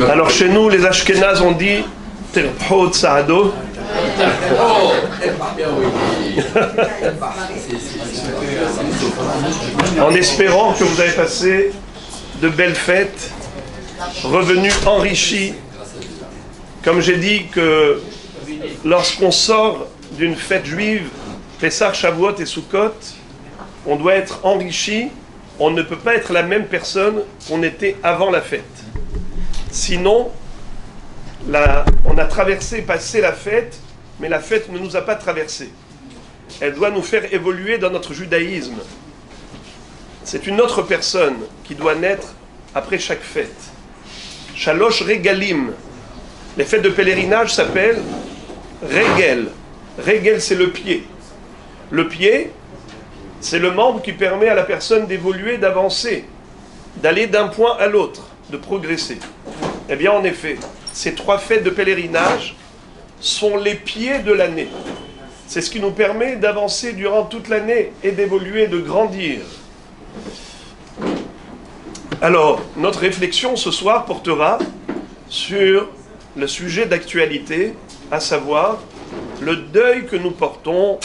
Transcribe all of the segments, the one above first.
Alors chez nous, les Ashkénazes ont dit Terpho Tsahado. En espérant que vous avez passé de belles fêtes, revenus enrichis. Comme j'ai dit que lorsqu'on sort d'une fête juive, Pessah, Shavuot et Sukkot, on doit être enrichi. On ne peut pas être la même personne qu'on était avant la fête. Sinon, on a traversé, passé la fête, mais la fête ne nous a pas traversé. Elle doit nous faire évoluer dans notre judaïsme. C'est une autre personne qui doit naître après chaque fête. Shalosh Regalim. Les fêtes de pèlerinage s'appellent Regel. Regel, c'est le pied. Le pied, c'est le membre qui permet à la personne d'évoluer, d'avancer, d'aller d'un point à l'autre, de progresser. Eh bien, en effet, ces 3 fêtes de pèlerinage sont les pieds de l'année. C'est ce qui nous permet d'avancer durant toute l'année et d'évoluer, de grandir. Alors, notre réflexion ce soir portera sur le sujet d'actualité, à savoir le deuil que nous portons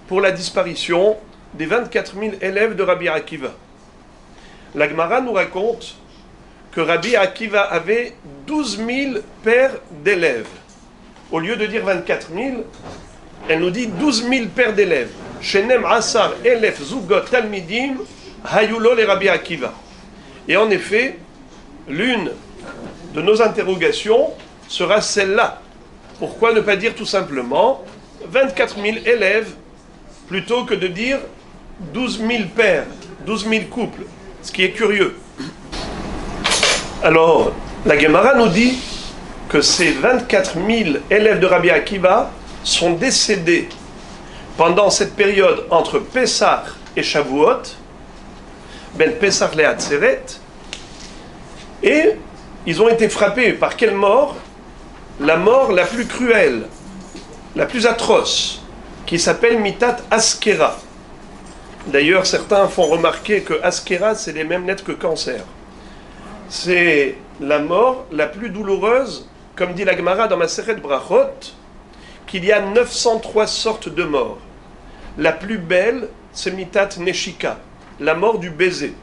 pour la disparition des 24 000 élèves de Rabbi Akiva. La Gemara nous raconte que Rabbi Akiva avait 12 000 paires d'élèves. Au lieu de dire 24 000, elle nous dit 12 000 paires d'élèves. Shenem Asar Elef Zugot Talmidim Hayulo le Rabbi Akiva. Et en effet, l'une de nos interrogations sera celle-là. Pourquoi ne pas dire tout simplement 24 000 élèves plutôt que de dire 12 000 pères, 12 000 couples, ce qui est curieux. Alors, la Gemara nous dit que ces 24 000 élèves de Rabbi Akiva sont décédés pendant cette période entre Pessah et Shavuot, ben Pessah le Atzeret, et ils ont été frappés par quelle mort? La mort la plus cruelle, la plus atroce, qui s'appelle Mitat Askera. D'ailleurs, certains font remarquer que Askera, c'est les mêmes lettres que cancer. C'est la mort la plus douloureuse, comme dit la Gemara dans Masechet Brachot, qu'il y a 903 sortes de morts. La plus belle, c'est Mitat Neshika, la mort du baiser.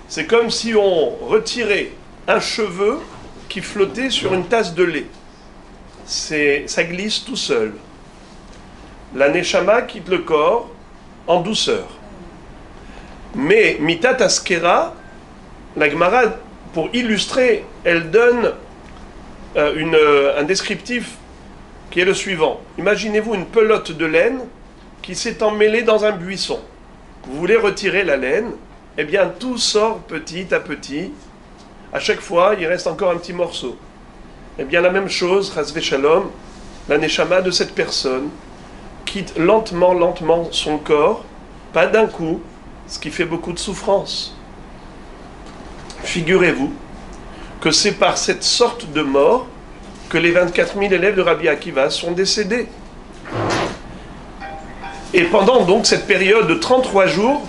C'est comme si on retirait un cheveu qui flottait sur une tasse de lait. Ça glisse tout seul. La Neshama quitte le corps en douceur. Mais Mitat Askera, la Gemara, pour illustrer, elle donne un descriptif qui est le suivant. Imaginez-vous une pelote de laine qui s'est emmêlée dans un buisson. Vous voulez retirer la laine, eh bien tout sort petit à petit. À chaque fois, il reste encore un petit morceau. Eh bien la même chose, Chas v'Shalom, la Neshama de cette personne quitte lentement son corps, pas d'un coup, ce qui fait beaucoup de souffrance. Figurez-vous que c'est par cette sorte de mort que les 24 000 élèves de Rabbi Akiva sont décédés. Et pendant donc cette période de 33 jours,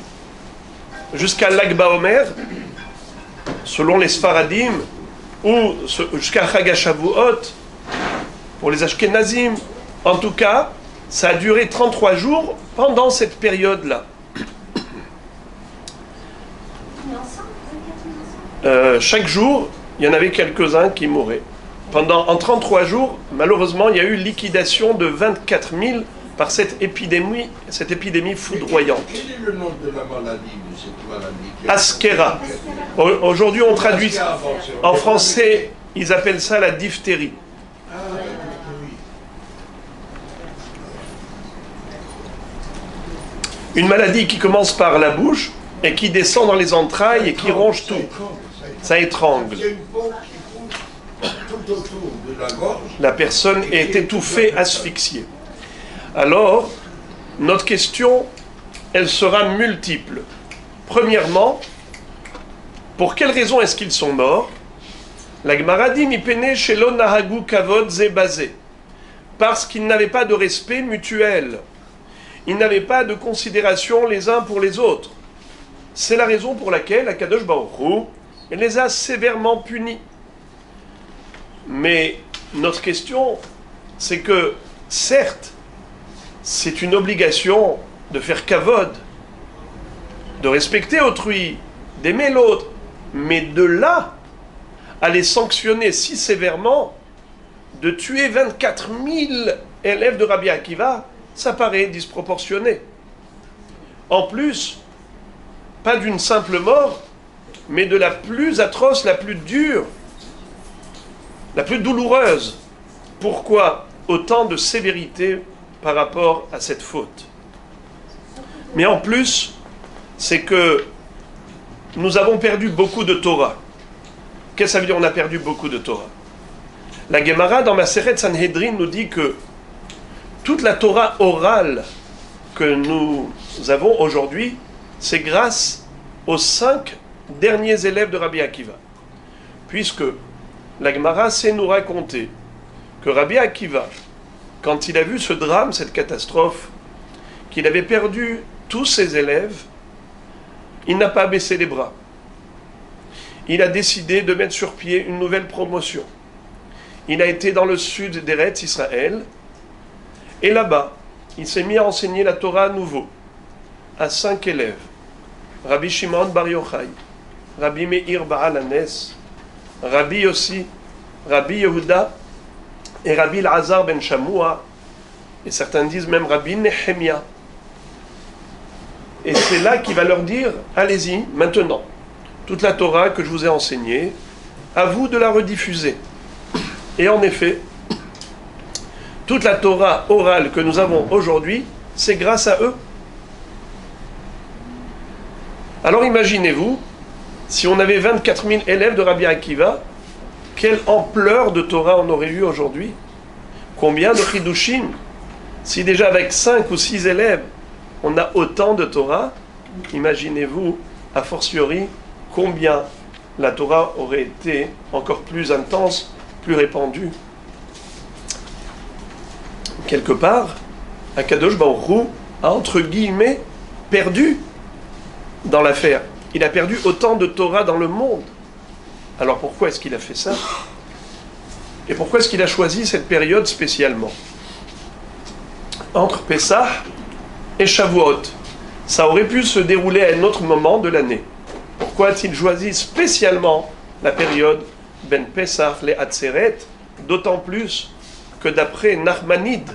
jusqu'à Lag BaOmer, selon les Sfaradim, ou jusqu'à Chag HaShavuot, pour les Ashkenazim, en tout cas, ça a duré 33 jours pendant cette période-là. Chaque jour, il y en avait quelques-uns qui mouraient. En 33 jours, malheureusement, il y a eu liquidation de 24 000 par cette épidémie foudroyante. Quel est le nom de la maladie, de cette maladie? Askera. Aujourd'hui, on traduit en français, ils appellent ça la diphtérie. Une maladie qui commence par la bouche et qui descend dans les entrailles et qui ronge tout. Ça étrangle. La personne est étouffée, asphyxiée. Alors, notre question, elle sera multiple. Premièrement, pour quelles raisons est-ce qu'ils sont morts? La Gemara dit Mipene shelo nahagu kavod ze bazé. Parce qu'ils n'avaient pas de respect mutuel. Ils n'avaient pas de considération les uns pour les autres. C'est la raison pour laquelle Akadosh Baruch Hu les a sévèrement punis. Mais notre question, c'est que, certes, c'est une obligation de faire kavod, de respecter autrui, d'aimer l'autre, mais de là à les sanctionner si sévèrement, de tuer 24 000 élèves de Rabbi Akiva, ça paraît disproportionné. En plus, pas d'une simple mort, mais de la plus atroce, la plus dure, la plus douloureuse. Pourquoi autant de sévérité par rapport à cette faute? Mais en plus, c'est que nous avons perdu beaucoup de Torah. Qu'est-ce que ça veut dire, on a perdu beaucoup de Torah? La Gemara dans Maseret Sanhedrin nous dit que toute la Torah orale que nous avons aujourd'hui, c'est grâce aux 5 derniers élèves de Rabbi Akiva. Puisque la Gemara sait nous raconter que Rabbi Akiva, quand il a vu ce drame, cette catastrophe, qu'il avait perdu tous ses élèves, il n'a pas baissé les bras. Il a décidé de mettre sur pied une nouvelle promotion. Il a été dans le sud d'Eretz Israël, et là-bas, il s'est mis à enseigner la Torah à nouveau, à 5 élèves. Rabbi Shimon Bar Yochai, Rabbi Meir Baal Hanes, Rabbi Yossi, Rabbi Yehuda, et Rabbi Elazar ben Shamoua, et certains disent même Rabbi Nehemia. Et c'est là qu'il va leur dire, allez-y, maintenant, toute la Torah que je vous ai enseignée, à vous de la rediffuser. Et en effet, toute la Torah orale que nous avons aujourd'hui, c'est grâce à eux. Alors imaginez-vous, si on avait 24 000 élèves de Rabbi Akiva, quelle ampleur de Torah on aurait eu aujourd'hui? Combien de Chidushim? Si déjà avec 5 ou 6 élèves, on a autant de Torah, imaginez-vous, a fortiori, combien la Torah aurait été encore plus intense, plus répandue. Quelque part, Akadosh Baruch Hu a entre guillemets perdu dans l'affaire. Il a perdu autant de Torah dans le monde. Alors pourquoi est-ce qu'il a fait ça? Et pourquoi est-ce qu'il a choisi cette période spécialement? Entre Pessah et Shavuot, ça aurait pu se dérouler à un autre moment de l'année. Pourquoi a-t-il choisi spécialement la période Ben Pessah les Atzeret, d'autant plus que d'après Nachmanide,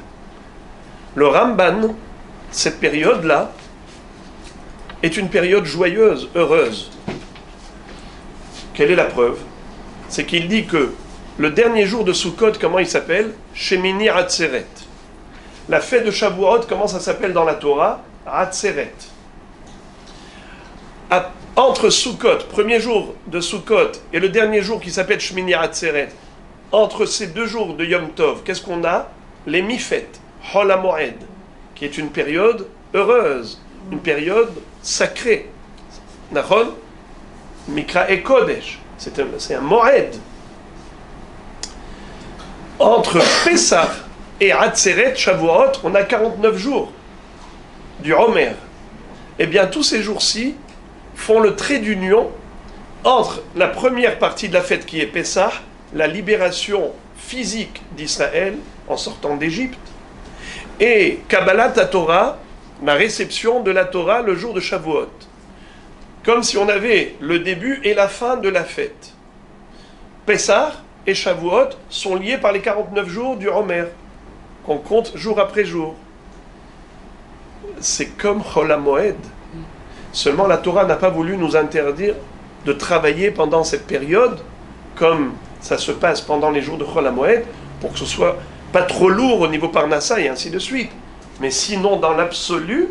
le Ramban, cette période-là est une période joyeuse, heureuse. Quelle est la preuve? C'est qu'il dit que le dernier jour de Sukkot, comment il s'appelle? Shemini Atzeret. La fête de Shavuot, comment ça s'appelle dans la Torah? Atzeret. Entre Sukkot, premier jour de Sukkot, et le dernier jour qui s'appelle Shemini Atzeret, entre ces 2 jours de Yom Tov, qu'est-ce qu'on a? Les Mifet, Hol HaMoed, qui est une période heureuse, une période sacrée. Nachon, Mikra et Kodesh, c'est un Moed. Entre Pessah et Atzeret, Shavuot, on a 49 jours du Homer. Eh bien, tous ces jours-ci font le trait d'union entre la première partie de la fête qui est Pessah, la libération physique d'Israël en sortant d'Égypte, et Kabbalat Torah, la réception de la Torah le jour de Shavuot. Comme si on avait le début et la fin de la fête. Pessah et Shavuot sont liés par les 49 jours du Homer, qu'on compte jour après jour. C'est comme Chol HaMoed. Seulement la Torah n'a pas voulu nous interdire de travailler pendant cette période, comme ça se passe pendant les jours de Chol HaMoed, pour que ce soit pas trop lourd au niveau Parnassa et ainsi de suite. Mais sinon, dans l'absolu,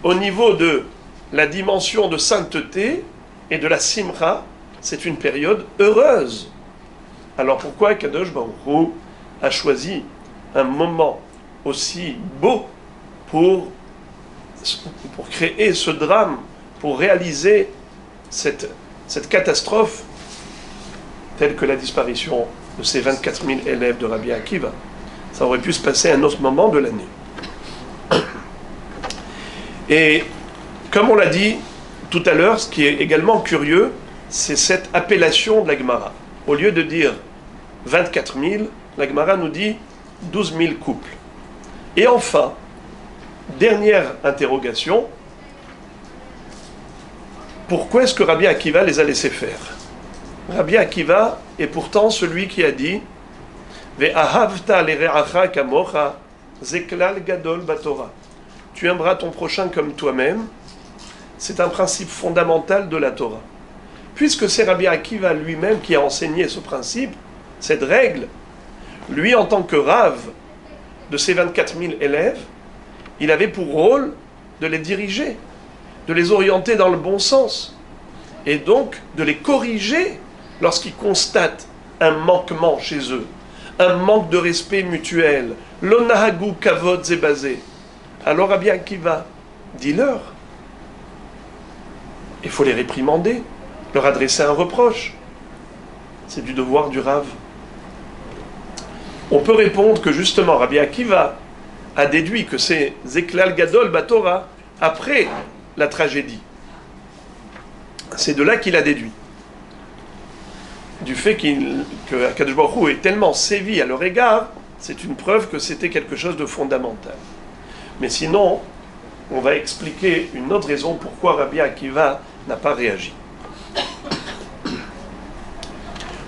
au niveau de la dimension de sainteté et de la simcha, c'est une période heureuse. Alors pourquoi Kadosh Baruch Hu a choisi un moment aussi beau pour créer ce drame, pour réaliser cette catastrophe telle que la disparition de ces 24 000 élèves de Rabbi Akiva? Ça aurait pu se passer à un autre moment de l'année. Et comme on l'a dit tout à l'heure, ce qui est également curieux, c'est cette appellation de la Gemara. Au lieu de dire 24 000, la Gemara nous dit 12 000 couples. Et enfin, dernière interrogation, pourquoi est-ce que Rabbi Akiva les a laissés faire? Rabbi Akiva est pourtant celui qui a dit Ve'ahavta lere'acha kamocha zeklal gadol batora. Tu aimeras ton prochain comme toi-même. C'est un principe fondamental de la Torah. Puisque c'est Rabbi Akiva lui-même qui a enseigné ce principe, cette règle, lui en tant que Rav de ses 24 000 élèves, il avait pour rôle de les diriger, de les orienter dans le bon sens, et donc de les corriger lorsqu'ils constatent un manquement chez eux, un manque de respect mutuel, l'onahagu kavod zebazé. Alors Rabbi Akiva, dis-leur, il faut les réprimander, leur adresser un reproche. C'est du devoir du Rav. On peut répondre que justement Rabbi Akiva a déduit que c'est Zeklal Gadol Batora après la tragédie. C'est de là qu'il a déduit. Du fait que Akadosh Baruch Hu est tellement sévi à leur égard, c'est une preuve que c'était quelque chose de fondamental. Mais sinon, on va expliquer une autre raison pourquoi Rabbi Akiva n'a pas réagi.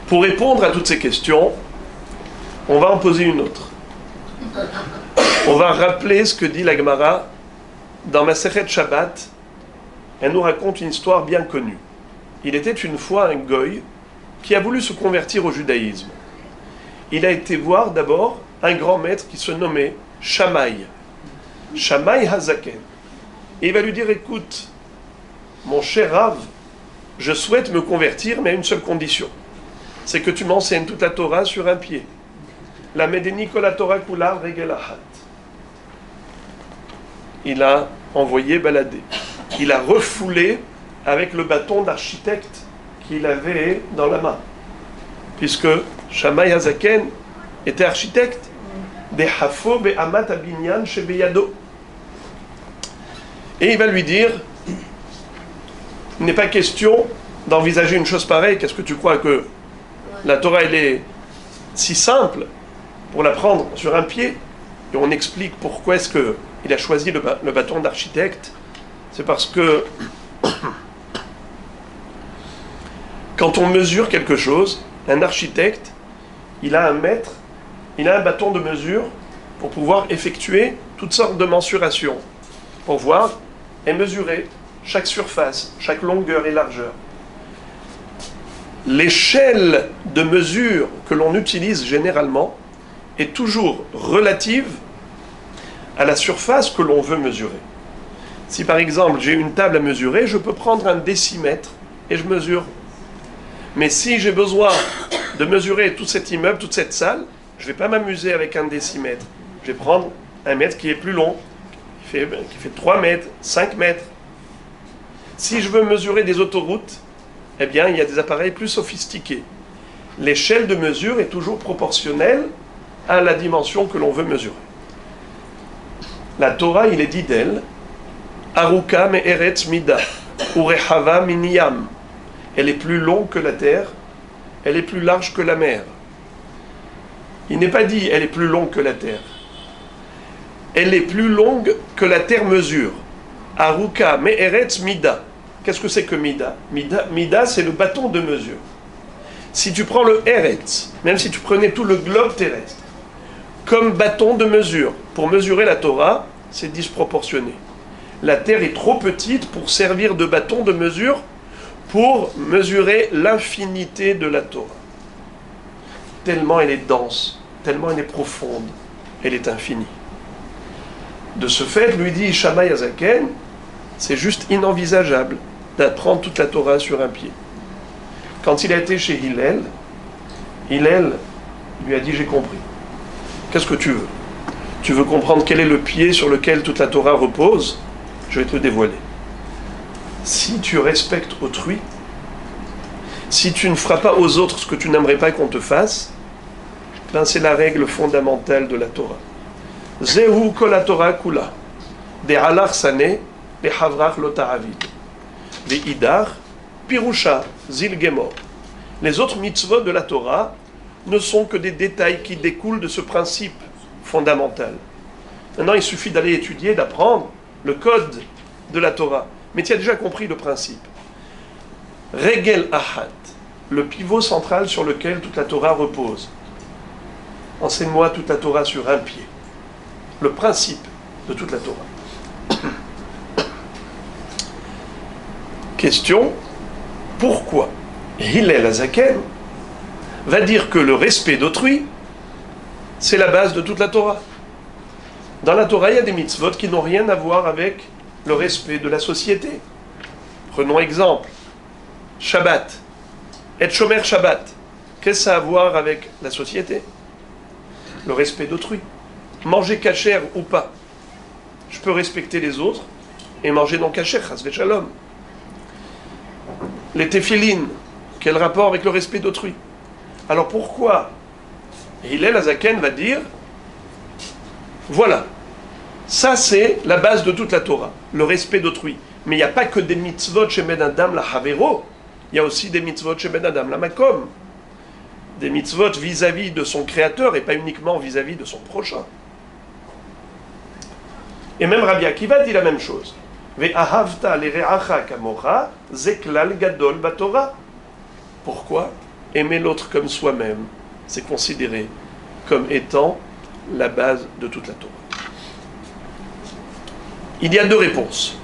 Pour répondre à toutes ces questions, on va en poser une autre. On va rappeler ce que dit la Gemara dans Masechet Shabbat. Elle nous raconte une histoire bien connue. Il était une fois un goy qui a voulu se convertir au judaïsme. Il a été voir d'abord un grand maître qui se nommait Shammai. Shammai Hazaken. Et il va lui dire, écoute, mon cher Rav, je souhaite me convertir, mais à une seule condition. C'est que tu m'enseignes toute la Torah sur un pied. La Medeni kol Torah kula regel achat. Il a envoyé balader. Il a refoulé avec le bâton d'architecte qu'il avait dans la main. Puisque Shammai Hazaken était architecte. Behafo be'amat abinyan shebeyado. Et il va lui dire, il n'est pas question d'envisager une chose pareille. Qu'est-ce que tu crois que la Torah, elle est si simple pour la prendre sur un pied? Et on explique pourquoi est-ce qu'il a choisi le bâton d'architecte. C'est parce que quand on mesure quelque chose, un architecte, il a un mètre, il a un bâton de mesure pour pouvoir effectuer toutes sortes de mensurations, pour voir et mesurer chaque surface, chaque longueur et largeur. L'échelle de mesure que l'on utilise généralement est toujours relative à la surface que l'on veut mesurer. Si par exemple j'ai une table à mesurer, je peux prendre un décimètre et je mesure. Mais si j'ai besoin de mesurer tout cet immeuble, toute cette salle, je ne vais pas m'amuser avec un décimètre. Je vais prendre un mètre qui est plus long, qui fait 3 mètres, 5 mètres. Si je veux mesurer des autoroutes, eh bien, il y a des appareils plus sophistiqués. L'échelle de mesure est toujours proportionnelle à la dimension que l'on veut mesurer. La Torah, il est dit d'elle, Aruka me'eretz mida, urechava miniyam. Elle est plus longue que la terre, elle est plus large que la mer. Il n'est pas dit elle est plus longue que la terre. Elle est plus longue que la terre mesure. Aruka me'eretz mida. Qu'est-ce que c'est que mida? Mida, c'est le bâton de mesure. Si tu prends le Eretz, même si tu prenais tout le globe terrestre, comme bâton de mesure, pour mesurer la Torah, c'est disproportionné. La terre est trop petite pour servir de bâton de mesure pour mesurer l'infinité de la Torah. Tellement elle est dense, tellement elle est profonde, elle est infinie. De ce fait, lui dit Shammai Hazaken, c'est juste inenvisageable d'apprendre toute la Torah sur un pied. Quand il a été chez Hillel lui a dit, j'ai compris. Qu'est-ce que tu veux? Tu veux comprendre quel est le pied sur lequel toute la Torah repose? Je vais te le dévoiler. Si tu respectes autrui, si tu ne feras pas aux autres ce que tu n'aimerais pas qu'on te fasse, ben c'est la règle fondamentale de la Torah. Zehu kol Torah kula, de halach sané, de havrach lotaravid, de idar, pirusha, zil gemor. Les autres mitzvot de la Torah ne sont que des détails qui découlent de ce principe fondamental. Maintenant, il suffit d'aller étudier, d'apprendre le code de la Torah. Mais tu as déjà compris le principe. Regel Ahad, le pivot central sur lequel toute la Torah repose. Enseigne-moi toute la Torah sur un pied. Le principe de toute la Torah. Question, pourquoi Hillel Azaken va dire que le respect d'autrui, c'est la base de toute la Torah. Dans la Torah, il y a des mitzvot qui n'ont rien à voir avec le respect de la société. Prenons exemple, Shabbat, et Shomer Shabbat. Qu'est-ce que ça a à voir avec la société? Le respect d'autrui. Manger kasher ou pas. Je peux respecter les autres et manger non kasher, chas v'shalom. Les téphilines, quel rapport avec le respect d'autrui? Alors pourquoi Hillel Azaken va dire, voilà, ça c'est la base de toute la Torah, le respect d'autrui. Mais il n'y a pas que des mitzvot chez Ben Adam la Havero, il y a aussi des mitzvot chez Ben Adam la Makom. Des mitzvot vis-à-vis de son créateur et pas uniquement vis-à-vis de son prochain. Et même Rabbi Akiva dit la même chose. Ve'ahavta lire'acha kamocha zeklal gadol batorah. Pourquoi? Aimer l'autre comme soi-même, c'est considéré comme étant la base de toute la Torah. Il y a deux réponses.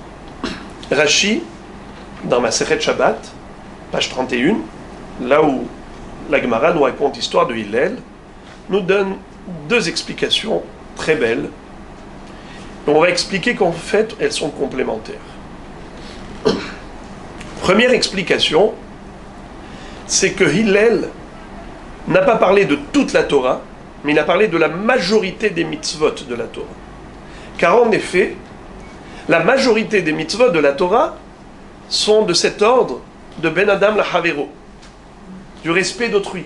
Rashi, dans Masechet Shabbat, page 31, là où la Gemara nous raconte l'histoire de Hillel, nous donne deux explications très belles. On va expliquer qu'en fait, elles sont complémentaires. Première explication, c'est que Hillel n'a pas parlé de toute la Torah, mais il a parlé de la majorité des mitzvot de la Torah. Car en effet, la majorité des mitzvot de la Torah sont de cet ordre de Ben Adam la Havero, du respect d'autrui.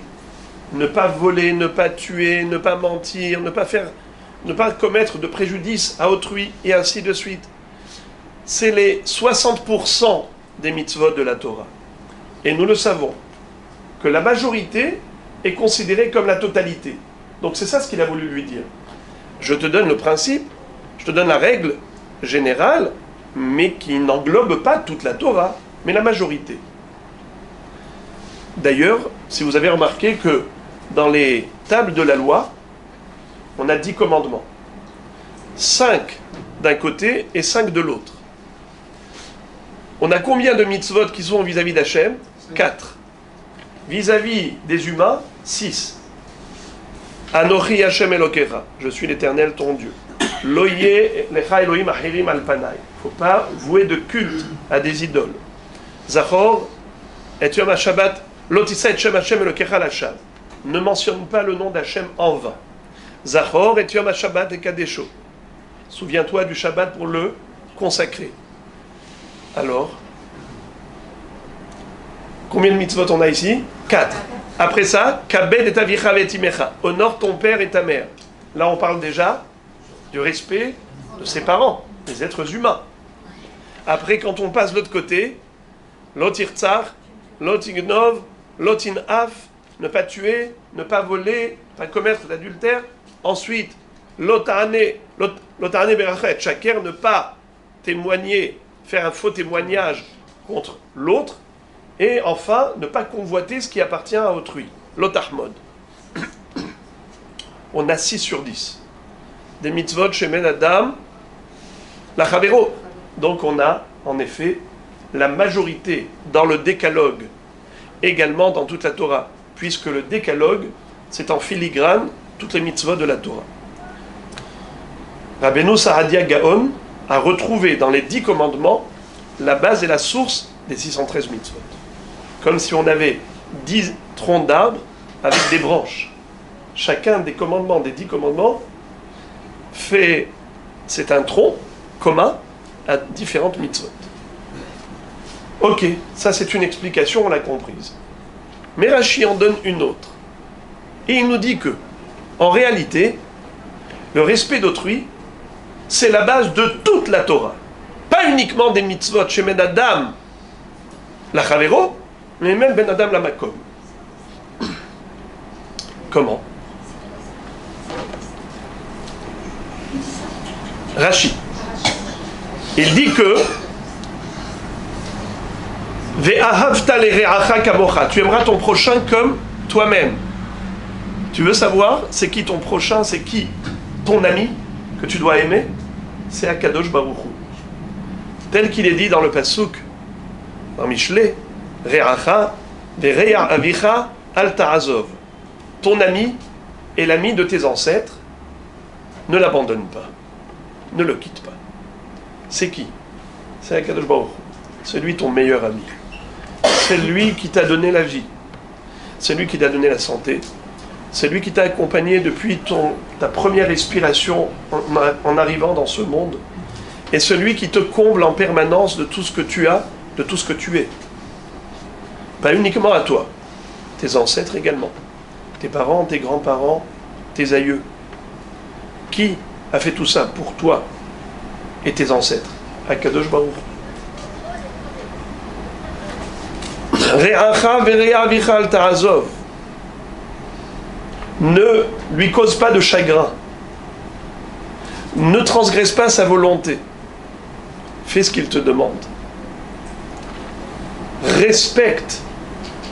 Ne pas voler, ne pas tuer, ne pas mentir, ne pas commettre de préjudice à autrui, et ainsi de suite. C'est les 60% des mitzvot de la Torah. Et nous le savons, que la majorité est considérée comme la totalité. Donc c'est ça ce qu'il a voulu lui dire. Je te donne le principe, je te donne la règle générale, mais qui n'englobe pas toute la Torah, mais la majorité. D'ailleurs, si vous avez remarqué que dans les tables de la loi, on a 10 commandements. 5 d'un côté et 5 de l'autre. On a combien de mitzvot qui sont vis-à-vis d'Hachem? 4. Vis-à-vis des humains, 6. Anochi Hashem Elokecha, je suis l'Éternel ton Dieu. Loye lecha Elohim achirim al panai. Il ne faut pas vouer de culte à des idoles. Zachor et Yom HaShabbat, lotissa et Shem Hashem Elokecha lacham. Ne mentionne pas le nom d'Hachem en vain. Zachor et Yom HaShabbat et Kadesho. Souviens-toi du Shabbat pour le consacrer. Alors, combien de mitzvot on a ici? 4. Après ça, Kabed et avicha ve'timecha. Honore ton père et ta mère. Là, on parle déjà du respect de ses parents, des êtres humains. Après, quand on passe de l'autre côté, lotirtzar, lotignov, lotinaf, ne pas tuer, ne pas voler, ne pas commettre d'adultère. Ensuite, lotane berachet, chaker, ne pas témoigner, faire un faux témoignage contre l'autre. Et enfin, ne pas convoiter ce qui appartient à autrui. L'otahmod. On a 6 sur 10. Des mitzvot chez Ben Adam, la Chavero. Donc on a, en effet, la majorité dans le décalogue, également dans toute la Torah, puisque le décalogue, c'est en filigrane toutes les mitzvot de la Torah. Rabbeinu Saadia Gaon a retrouvé dans les 10 commandements la base et la source des 613 mitzvot. Comme si on avait 10 troncs d'arbres avec des branches. Chacun des commandements, des 10 commandements, c'est un tronc commun à différentes mitzvot. Ok, ça c'est une explication, on l'a comprise. Mais Rashi en donne une autre. Et il nous dit que, en réalité, le respect d'autrui, c'est la base de toute la Torah. Pas uniquement des mitzvot chez Ben Adam, la Chavero, mais même Ben Adam la Makom. Comment? Rashi. Il dit que Ve'ahavta lere'acha kamocha. Tu aimeras ton prochain comme toi-même. Tu veux savoir c'est qui ton prochain, c'est qui ton ami que tu dois aimer? C'est Akadosh Baruch Hu. Tel qu'il est dit dans le pasuk, dans Mishlei, Re'acha ve're'a avicha al ta'azov. Ton ami et l'ami de tes ancêtres, ne l'abandonne pas, ne le quitte pas. C'est qui? C'est Akadosh Baruch Hu. C'est lui ton meilleur ami. C'est lui qui t'a donné la vie. C'est lui qui t'a donné la santé. C'est lui qui t'a accompagné depuis ta première respiration en arrivant dans ce monde. Et celui qui te comble en permanence de tout ce que tu as, de tout ce que tu es. Pas uniquement à toi, tes ancêtres également. Tes parents, tes grands-parents, tes aïeux. Qui a fait tout ça pour toi et tes ancêtres? Akadosh Baruch. Re'acha ve're'a avicha al ta'azov. Ne lui cause pas de chagrin. Ne transgresse pas sa volonté. Fais ce qu'il te demande. Respecte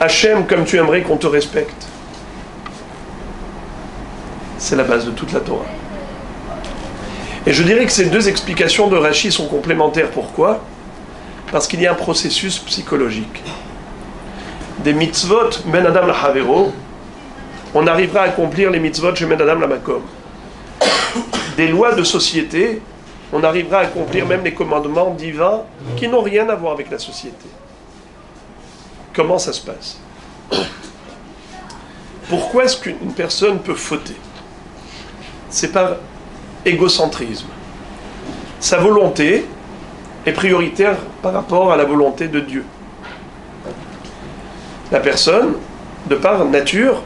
Hachem comme tu aimerais qu'on te respecte. C'est la base de toute la Torah. Et je dirais que ces deux explications de Rashi sont complémentaires. Pourquoi? Parce qu'il y a un processus psychologique. Des mitzvot ben adam la havero, on arrivera à accomplir les mitzvot chez ben adam la makom. Des lois de société, on arrivera à accomplir même les commandements divins qui n'ont rien à voir avec la société. Comment ça se passe? Pourquoi est-ce qu'une personne peut fauter? C'est par égocentrisme. Sa volonté est prioritaire par rapport à la volonté de Dieu. La personne, de par nature,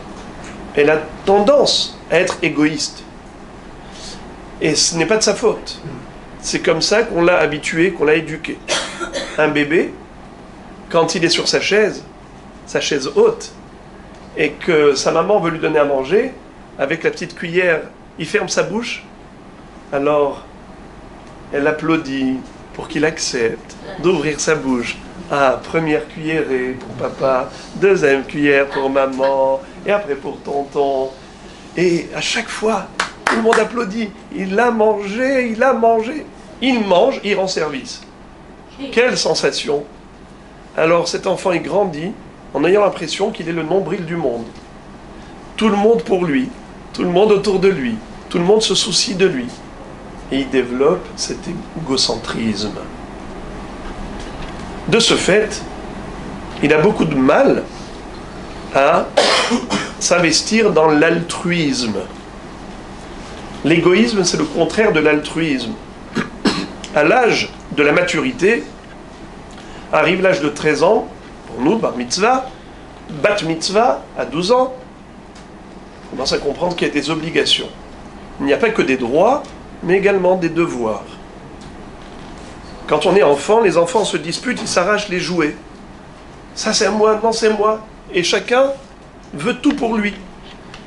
elle a tendance à être égoïste. Et ce n'est pas de sa faute. C'est comme ça qu'on l'a habitué, qu'on l'a éduqué. Un bébé, quand il est sur sa chaise haute, et que sa maman veut lui donner à manger, avec la petite cuillère, il ferme sa bouche, alors elle applaudit pour qu'il accepte d'ouvrir sa bouche. Ah, première cuillerée pour papa, deuxième cuillère pour maman, et après pour tonton. Et à chaque fois, tout le monde applaudit. Il a mangé, il a mangé. Il mange, il rend service. Quelle sensation! Alors cet enfant, il grandit en ayant l'impression qu'il est le nombril du monde. Tout le monde pour lui, tout le monde autour de lui, tout le monde se soucie de lui. Et il développe cet égocentrisme. De ce fait, il a beaucoup de mal à s'investir dans l'altruisme. L'égoïsme, c'est le contraire de l'altruisme. À l'âge de la maturité, arrive l'âge de 13 ans, pour nous, bar mitzvah, bat mitzvah, à 12 ans, on commence à comprendre qu'il y a des obligations. Il n'y a pas que des droits, mais également des devoirs. Quand on est enfant, les enfants se disputent, ils s'arrachent les jouets. Ça c'est à moi, non c'est moi. Et chacun veut tout pour lui.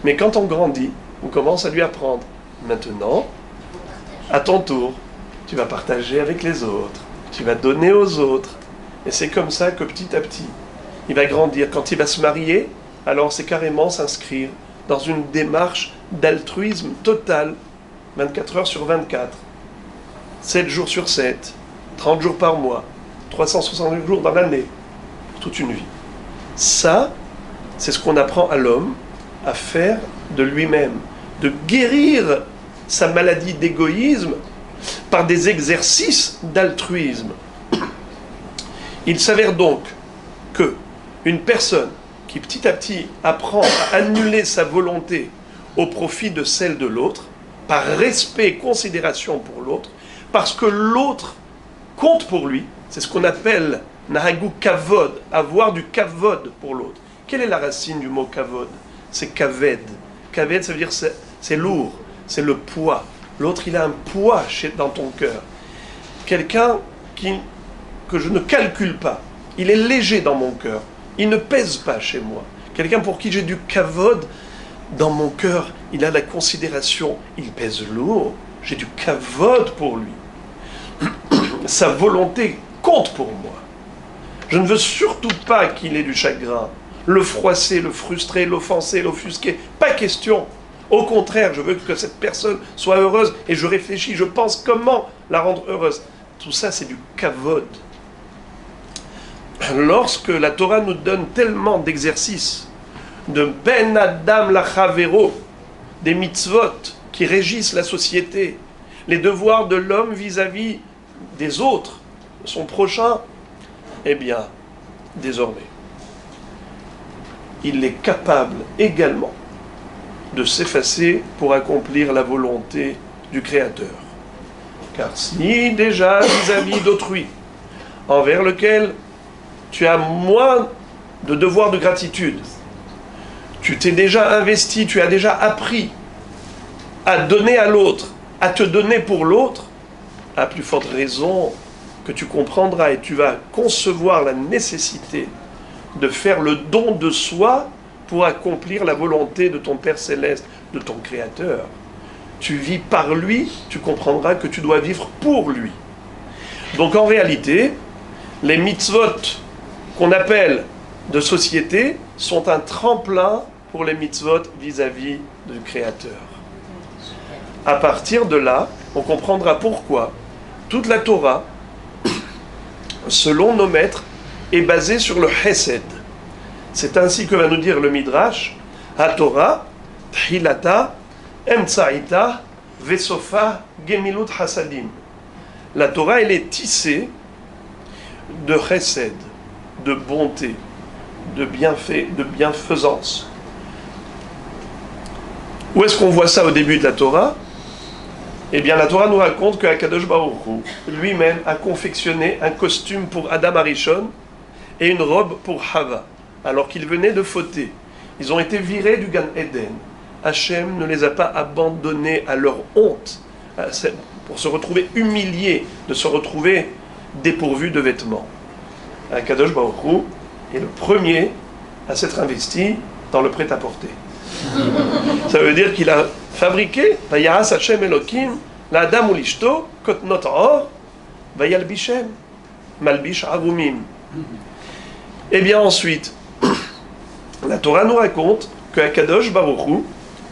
Mais quand on grandit, on commence à lui apprendre. Maintenant, à ton tour, tu vas partager avec les autres. Tu vas donner aux autres. Et c'est comme ça que petit à petit, il va grandir. Quand il va se marier, alors c'est carrément s'inscrire dans une démarche d'altruisme total, 24 heures sur 24, 7 jours sur 7, 30 jours par mois, 365 jours dans l'année, toute une vie. Ça, c'est ce qu'on apprend à l'homme à faire de lui-même, de guérir sa maladie d'égoïsme par des exercices d'altruisme. Il s'avère donc que une personne qui petit à petit apprend à annuler sa volonté au profit de celle de l'autre, par respect et considération pour l'autre, parce que l'autre compte pour lui, c'est ce qu'on appelle nahagu kavod, avoir du kavod pour l'autre. Quelle est la racine du mot kavod? C'est kaved. Kaved, ça veut dire c'est lourd, c'est le poids. L'autre, il a un poids dans ton cœur. Quelqu'un que je ne calcule pas, il est léger dans mon cœur, il ne pèse pas chez moi. Quelqu'un pour qui j'ai du kavod, dans mon cœur, il a la considération, il pèse lourd, j'ai du kavod pour lui. Sa volonté compte pour moi. Je ne veux surtout pas qu'il ait du chagrin, le froisser, le frustrer, l'offenser, l'offusquer. Pas question. Au contraire, je veux que cette personne soit heureuse et je réfléchis, je pense comment la rendre heureuse. Tout ça, c'est du kavod. Lorsque la Torah nous donne tellement d'exercices, de ben adam lachavero, des mitzvot qui régissent la société, les devoirs de l'homme vis-à-vis des autres, de son prochain, eh bien, désormais, il est capable également de s'effacer pour accomplir la volonté du Créateur. Car si déjà vis-à-vis d'autrui, envers lequel tu as moins de devoirs de gratitude, tu t'es déjà investi, tu as déjà appris à donner à l'autre, à te donner pour l'autre, à plus forte raison que tu comprendras et tu vas concevoir la nécessité de faire le don de soi pour accomplir la volonté de ton Père Céleste, de ton Créateur. Tu vis par lui, tu comprendras que tu dois vivre pour lui. Donc en réalité, les mitzvot qu'on appelle de société sont un tremplin pour les mitzvot vis-à-vis du Créateur. À partir de là, on comprendra pourquoi toute la Torah, selon nos maîtres, est basée sur le Hesed. C'est ainsi que va nous dire le Midrash, HaTorah, Tchilata, Emtsaïta, Vesofa, Gemilut Hasadim. La Torah, elle est tissée de Hesed, de bonté, de bienfait, de bienfaisance. Où est-ce qu'on voit ça au début de la Torah ? Eh bien, la Torah nous raconte que Akadosh Baruch Hu lui-même a confectionné un costume pour Adam Arishon et une robe pour Hava, alors qu'ils venaient de fauter. Ils ont été virés du Gan Eden. Hachem ne les a pas abandonnés à leur honte, pour se retrouver humiliés, de se retrouver dépourvus de vêtements. Akadosh Baruch Hu est le premier à s'être investi dans le prêt-à-porter. Ça veut dire qu'il a fabriqué, Vayaras Hachem Elokim, la Adam ou l'Ishto, Kotnot Or, Vayalbishem, Malbish Arumim. Et bien ensuite, la Torah nous raconte que Akadosh Baruch Hu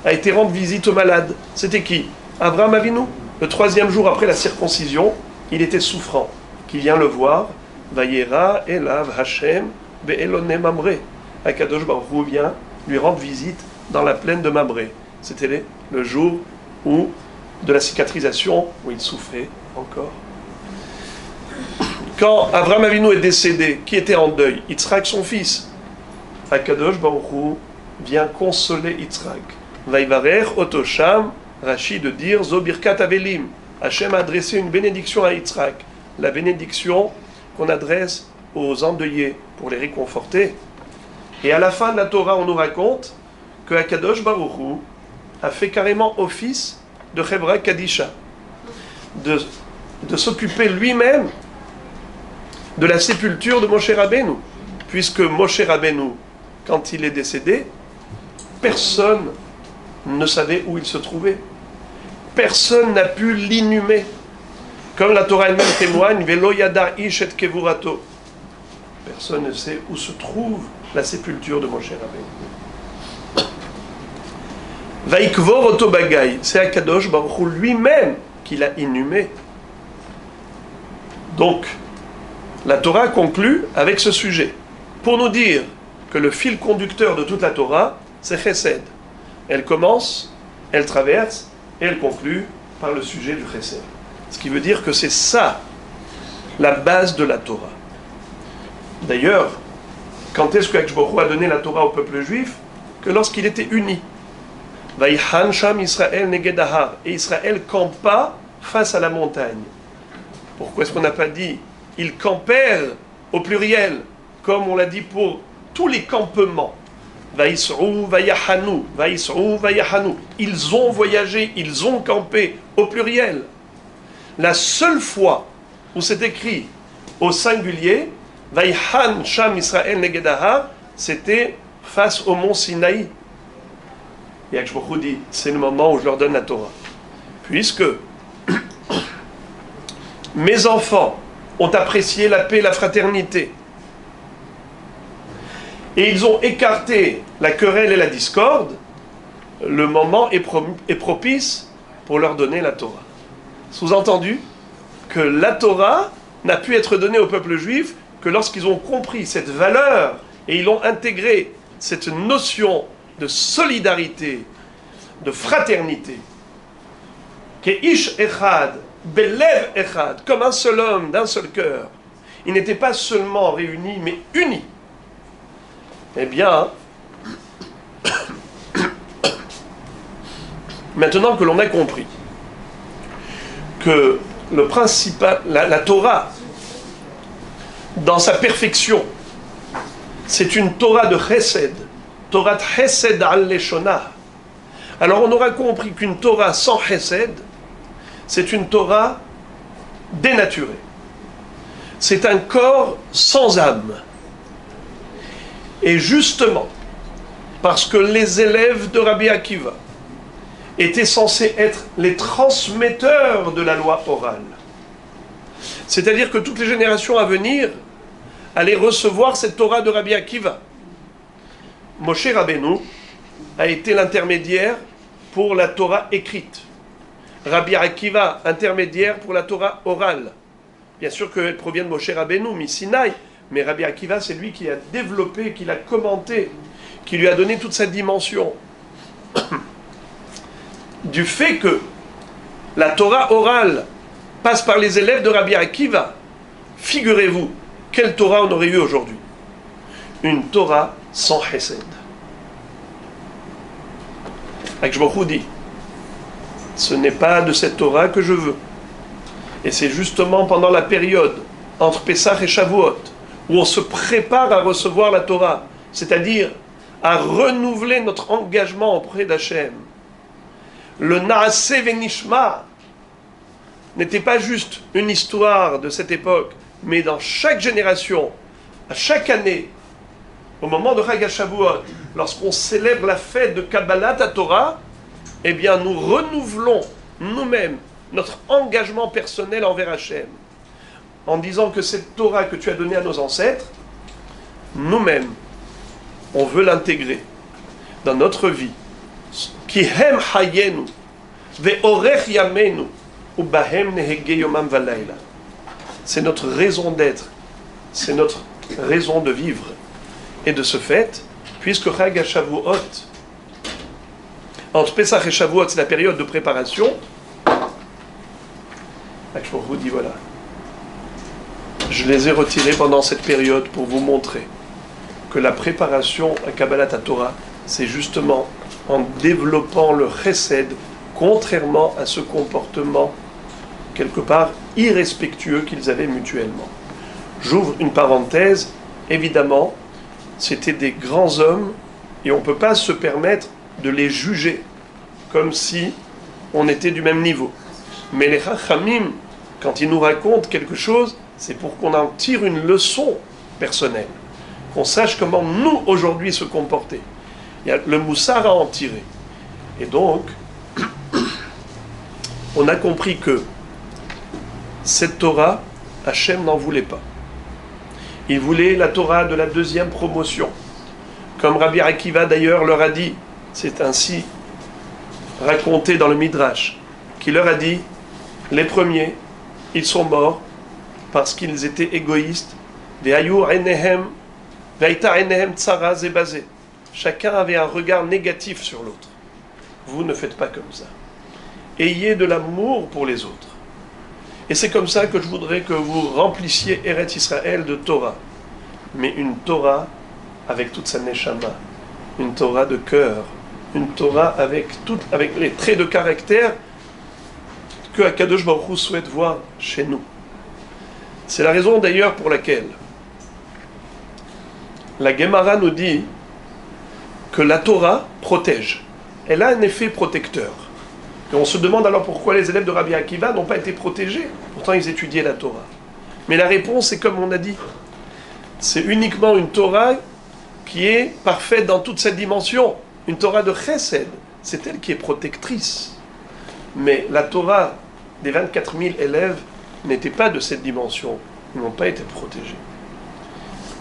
a été rendre visite aux malades. C'était qui ? Abraham Avinu. Le 3e jour après la circoncision, il était souffrant. Qui vient le voir, Vayera Elav Hashem Be'elone Mamre. Akadosh Baruch Hu vient lui rendre visite dans la plaine de Mamré. C'était le jour de la cicatrisation, où il souffrait encore. Quand Abraham Avinu est décédé, qui était en deuil ? Yitzhak, son fils. Akadosh Baruch Hu vient consoler Yitzhak. Vaivarer Otosham, Rachid de dire Zobirkat Avelim. Hachem a adressé une bénédiction à Yitzhak. La bénédiction qu'on adresse aux endeuillés pour les réconforter. Et à la fin de la Torah, on nous raconte que Akadosh Baruch Hu a fait carrément office de Chevra Kadisha, de s'occuper lui-même de la sépulture de Moshe Rabbeinu, puisque Moshe Rabbeinu, quand il est décédé, personne ne savait où il se trouvait. Personne n'a pu l'inhumer. Comme la Torah elle-même témoigne, Velo yada ish et kevurato. Personne ne sait où se trouve la sépulture de Moshe Rabbeinu. Vaikvor otobagaï, c'est Akadosh Baruch Hu lui-même qui l'a inhumé. Donc, la Torah conclut avec ce sujet, pour nous dire que le fil conducteur de toute la Torah, c'est Chesed. Elle commence, elle traverse, et elle conclut par le sujet du Chesed. Ce qui veut dire que c'est ça, la base de la Torah. D'ailleurs, quand est-ce que Akadosh Baruch Hu a donné la Torah au peuple juif ? Que lorsqu'il était uni. Vaïhan Sham Israël Negedahar. Et Israël campa face à la montagne. Pourquoi est-ce qu'on n'a pas dit ils campèrent au pluriel, comme on l'a dit pour tous les campements. Vaïsrou Vaïahanu, Vaïsrou Vaïahanu. Ils ont voyagé, ils ont campé au pluriel. La seule fois où c'est écrit au singulier, Vaïhan Sham Israël Negedahar, c'était face au mont Sinaï. Et Akadosh Baruch Hu dit, c'est le moment où je leur donne la Torah. Puisque mes enfants ont apprécié la paix et la fraternité, et ils ont écarté la querelle et la discorde, le moment est propice pour leur donner la Torah. Sous-entendu que la Torah n'a pu être donnée au peuple juif que lorsqu'ils ont compris cette valeur et ils ont intégré cette notion de solidarité, de fraternité, Keish echad, belev echad, comme un seul homme, d'un seul cœur. Ils n'étaient pas seulement réunis, mais unis. Eh bien, maintenant que l'on a compris que le principal, la Torah, dans sa perfection, c'est une Torah de Chesed, Torah de Chesed al-Leshonah. Alors on aura compris qu'une Torah sans Chesed, c'est une Torah dénaturée. C'est un corps sans âme. Et justement, parce que les élèves de Rabbi Akiva étaient censés être les transmetteurs de la loi orale, c'est-à-dire que toutes les générations à venir allaient recevoir cette Torah de Rabbi Akiva. Moshe Rabbeinu a été l'intermédiaire pour la Torah écrite. Rabbi Akiva, intermédiaire pour la Torah orale. Bien sûr qu'elle provient de Moshe Rabbeinu, Misinaï, mais Rabbi Akiva, c'est lui qui l'a développé, qui l'a commenté, qui lui a donné toute sa dimension. Du fait que la Torah orale passe par les élèves de Rabbi Akiva, figurez-vous, quelle Torah on aurait eu aujourd'hui? Une Torah sans Chesed. Akadosh Baruch Hu dit, ce n'est pas de cette Torah que je veux. Et c'est justement pendant la période entre Pessah et Shavuot, où on se prépare à recevoir la Torah, c'est-à-dire à renouveler notre engagement auprès d'Hachem. Le Naaseh Venishma n'était pas juste une histoire de cette époque, mais dans chaque génération, à chaque année, au moment de Chag HaShavuot, lorsqu'on célèbre la fête de Kabbalat HaTorah, eh bien nous renouvelons nous-mêmes notre engagement personnel envers Hachem, en disant que cette Torah que tu as donnée à nos ancêtres, nous-mêmes, on veut l'intégrer dans notre vie. Ki hem hayenu, ve'orech yamenu, ubahem nehege yomam valayla. C'est notre raison d'être, c'est notre raison de vivre. Et de ce fait, puisque Chag HaShavuot, entre Pesach et Shavuot, c'est la période de préparation, Akadosh Baruch Hu dit voilà, je les ai retirés pendant cette période pour vous montrer que la préparation à Kabbalat HaTorah, c'est justement en développant le chesed, contrairement à ce comportement quelque part irrespectueux qu'ils avaient mutuellement. J'ouvre une parenthèse, évidemment, c'était des grands hommes et on ne peut pas se permettre de les juger comme si on était du même niveau. Mais les Chachamim, quand ils nous racontent quelque chose, c'est pour qu'on en tire une leçon personnelle, qu'on sache comment nous, aujourd'hui, se comporter. Il y a le moussar à en tirer. Et donc, on a compris que cette Torah, Hachem n'en voulait pas. Il voulait la Torah de la deuxième promotion. Comme Rabbi Akiva d'ailleurs leur a dit, c'est ainsi raconté dans le Midrash, qui leur a dit, les premiers, ils sont morts parce qu'ils étaient égoïstes. Chacun avait un regard négatif sur l'autre. Vous ne faites pas comme ça. Ayez de l'amour pour les autres. Et c'est comme ça que je voudrais que vous remplissiez Eretz Israël de Torah. Mais une Torah avec toute sa neshama, une Torah de cœur, une Torah avec les traits de caractère que Akadosh Baruch Hu souhaite voir chez nous. C'est la raison d'ailleurs pour laquelle la Gemara nous dit que la Torah protège. Elle a un effet protecteur. Et on se demande alors pourquoi les élèves de Rabbi Akiva n'ont pas été protégés. Pourtant ils étudiaient la Torah. Mais la réponse est comme on a dit. C'est uniquement une Torah qui est parfaite dans toute sa dimension. Une Torah de chesed, c'est elle qui est protectrice. Mais la Torah des 24 000 élèves n'était pas de cette dimension. Ils n'ont pas été protégés.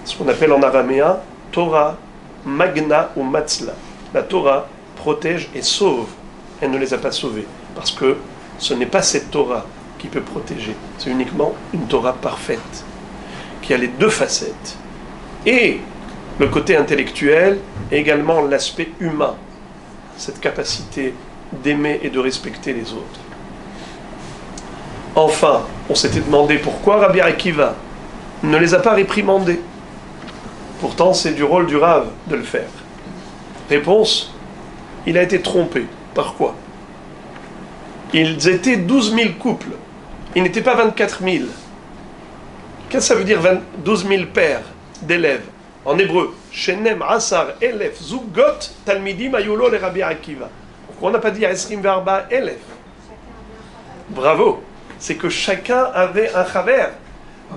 Ce qu'on appelle en araméen Torah, Magna ou Matzla. La Torah protège et sauve. Elle ne les a pas sauvés. Parce que ce n'est pas cette Torah qui peut protéger. C'est uniquement une Torah parfaite, qui a les deux facettes. Et le côté intellectuel, et également l'aspect humain. Cette capacité d'aimer et de respecter les autres. Enfin, on s'était demandé pourquoi Rabbi Akiva ne les a pas réprimandés. Pourtant, c'est du rôle du Rav de le faire. Réponse, il a été trompé. Par quoi? Ils étaient 12 000 couples. Ils n'étaient pas 24 000. Qu'est-ce que ça veut dire 12 000 pères d'élèves? En hébreu, Shenem Asar Elef Zugot Talmidim Ayulo le Rabbi Akiva. Pourquoi on n'a pas dit Esrim Verba Elef? Bravo! C'est que chacun avait un chaver.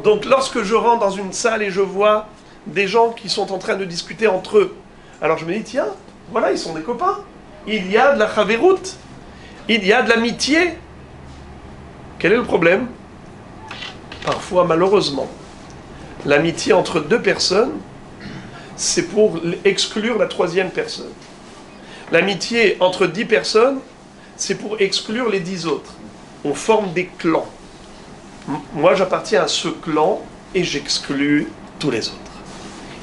Donc lorsque je rentre dans une salle et je vois des gens qui sont en train de discuter entre eux, alors je me dis, tiens, voilà, ils sont des copains. Il y a de la chaveroute. Il y a de l'amitié. Quel est le problème? Parfois, malheureusement, l'amitié entre deux personnes, c'est pour exclure la troisième personne. L'amitié entre 10 personnes, c'est pour exclure les 10 autres. On forme des clans. Moi, j'appartiens à ce clan et j'exclus tous les autres.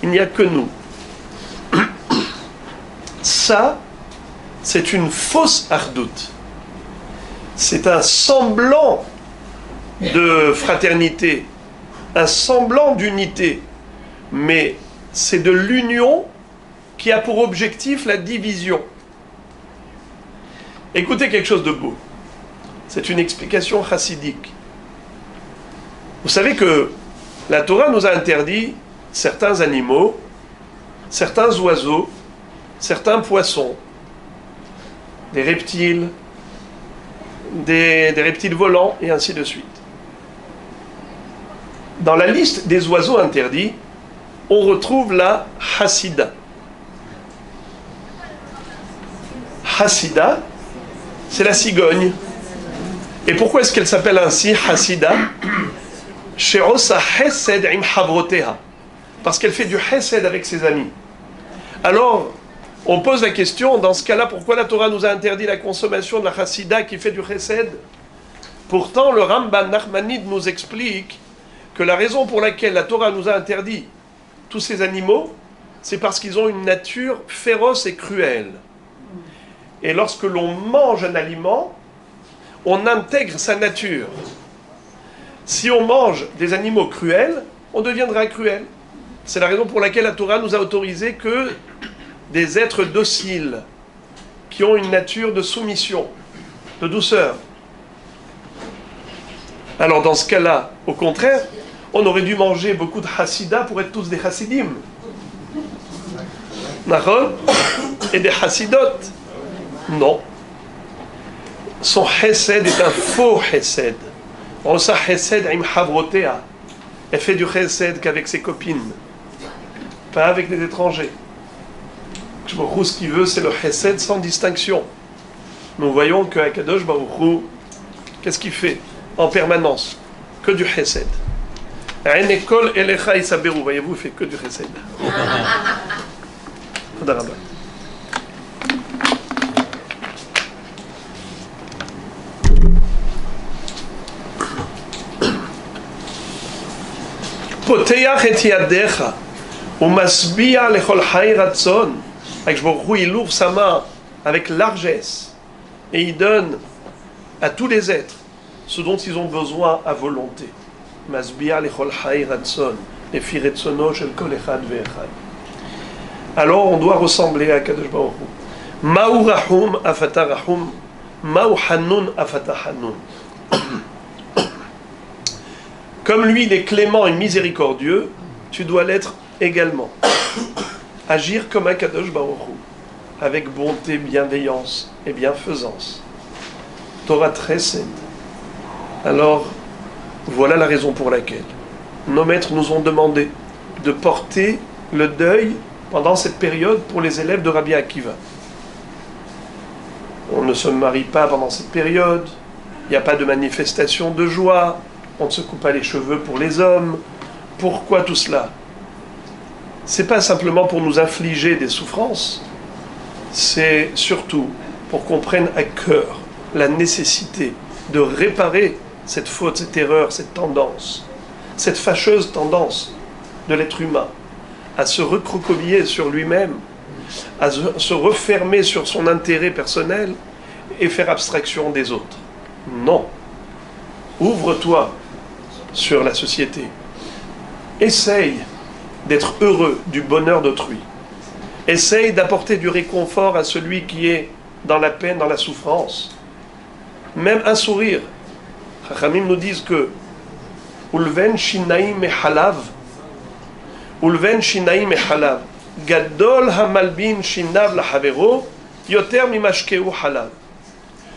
Il n'y a que nous. Ça, c'est une fausse ardoute. C'est un semblant de fraternité, un semblant d'unité. Mais c'est de l'union qui a pour objectif la division. Écoutez quelque chose de beau. C'est une explication chassidique. Vous savez que la Torah nous a interdit certains animaux, certains oiseaux, certains poissons, des reptiles, des reptiles volants, et ainsi de suite. Dans la liste des oiseaux interdits, on retrouve la hassida. Hassida, c'est la cigogne. Et pourquoi est-ce qu'elle s'appelle ainsi, hassida? She'osa hesed im havroteha. Parce qu'elle fait du hesed avec ses amis. Alors, on pose la question, dans ce cas-là, pourquoi la Torah nous a interdit la consommation de la hassida qui fait du hesed? Pourtant, le Ramban Nachmanide nous explique que la raison pour laquelle la Torah nous a interdit tous ces animaux, c'est parce qu'ils ont une nature féroce et cruelle. Et lorsque l'on mange un aliment, on intègre sa nature. Si on mange des animaux cruels, on deviendra cruel. C'est la raison pour laquelle la Torah nous a autorisé que des êtres dociles, qui ont une nature de soumission, de douceur. Alors dans ce cas-là, au contraire, on aurait dû manger beaucoup de hassidas pour être tous des hassidim. Nahon et des hassidot. Non. Son chesed est un faux chesed. On sa chesed im havrotea. Elle fait du chesed qu'avec ses copines, pas avec des étrangers. Je me ce qu'il veut, c'est le chesed sans distinction. Nous voyons que Akadosh Baruch Hu, qu'est-ce qu'il fait en permanence? Que du chesed. Einekol elecha isaberu. Voyez-vous, il fait que du chesed. Fadarabah. Poteach et yadecha umasbia lechol hay ratzon. Avec il ouvre sa main avec largesse et il donne à tous les êtres ce dont ils ont besoin à volonté. Masbia lechol hay ratzon lefi retzono shel kol echad ve'echad. Alors on doit ressembler à Kadosh Baruch Hu. Ma'u rahum afata rahum, ma'u hanun afata hanun. Comme lui, il est clément et miséricordieux, tu dois l'être également. Agir comme un Kadosh Baruch Hu, avec bonté, bienveillance et bienfaisance. Torah Chesed. Alors, voilà la raison pour laquelle nos maîtres nous ont demandé de porter le deuil pendant cette période pour les élèves de Rabbi Akiva. on ne se marie pas pendant cette période, il n'y a pas de manifestation de joie, on ne se coupe pas les cheveux pour les hommes. Pourquoi tout cela? C'est pas simplement pour nous infliger des souffrances, c'est surtout pour qu'on prenne à cœur la nécessité de réparer cette faute, cette erreur, cette tendance, cette fâcheuse tendance de l'être humain à se recroqueviller sur lui-même, à se refermer sur son intérêt personnel et faire abstraction des autres. Non. Ouvre-toi sur la société. Essaye d'être heureux du bonheur d'autrui. Essaye d'apporter du réconfort à celui qui est dans la peine, dans la souffrance. Même un sourire. Chachamim nous disent que Ulven shinaim halav, Ulven shinaim halav, Gadol hamalbin shinav lahavero, yoter mimashkeu halav.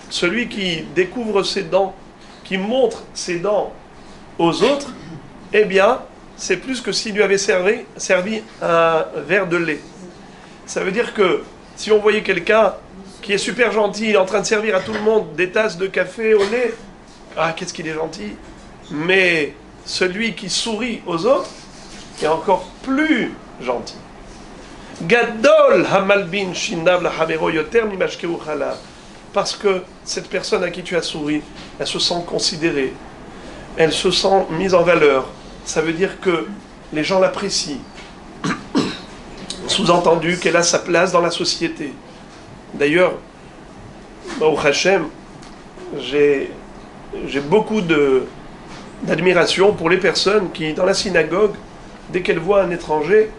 Celui qui découvre ses dents, qui montre ses dents aux autres, eh bien, c'est plus que s'il lui avait servi un verre de lait. Ça veut dire que si on voyait quelqu'un qui est super gentil, il est en train de servir à tout le monde des tasses de café au lait, ah, qu'est-ce qu'il est gentil. Mais celui qui sourit aux autres est encore plus gentil. Gadol hamalbin shinav lahavero yoter mimashkeu halav. Parce que cette personne à qui tu as souri, elle se sent considérée, elle se sent mise en valeur. Ça veut dire que les gens l'apprécient. Sous-entendu qu'elle a sa place dans la société. D'ailleurs, Baruch Hashem, j'ai beaucoup d'admiration pour les personnes qui, dans la synagogue, dès qu'elles voient un étranger,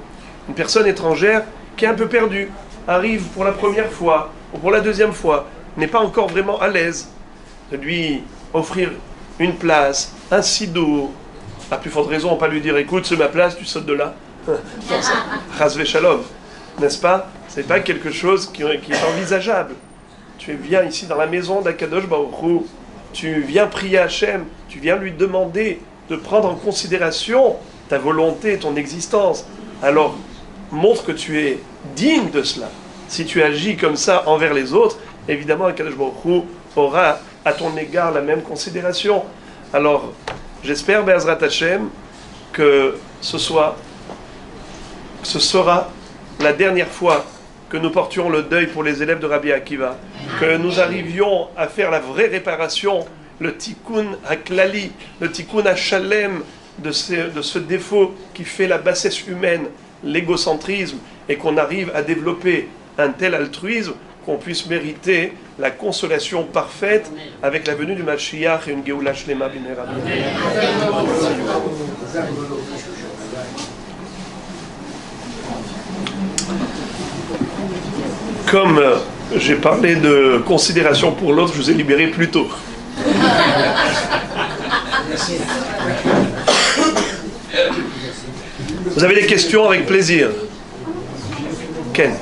une personne étrangère qui est un peu perdue, arrive pour la première fois ou pour la deuxième fois, n'est pas encore vraiment à l'aise, de lui offrir une place, un sidour. À plus forte raison, on ne va pas lui dire écoute, c'est ma place, tu sautes de là. Chas v'shalom, n'est-ce pas? C'est pas quelque chose qui est envisageable. Tu viens ici dans la maison d'Akadosh Baruch Hu, tu viens prier Hachem, tu viens lui demander de prendre en considération ta volonté, ton existence. Alors, montre que tu es digne de cela. Si tu agis comme ça envers les autres, évidemment, Akadosh Baruch Hu aura à ton égard la même considération. Alors, j'espère, Be'ezrat Hashem, que ce sera la dernière fois que nous portions le deuil pour les élèves de Rabbi Akiva, que nous arrivions à faire la vraie réparation, le tikkun haklali, le tikkun hachalem de ce défaut qui fait la bassesse humaine, l'égocentrisme, et qu'on arrive à développer un tel altruisme qu'on puisse mériter la consolation parfaite avec la venue du Mashiach et une Geoula Shlema B'nei Rabbi. Comme j'ai parlé de considération pour l'autre, je vous ai libéré plus tôt. Vous avez des questions avec plaisir. Ken.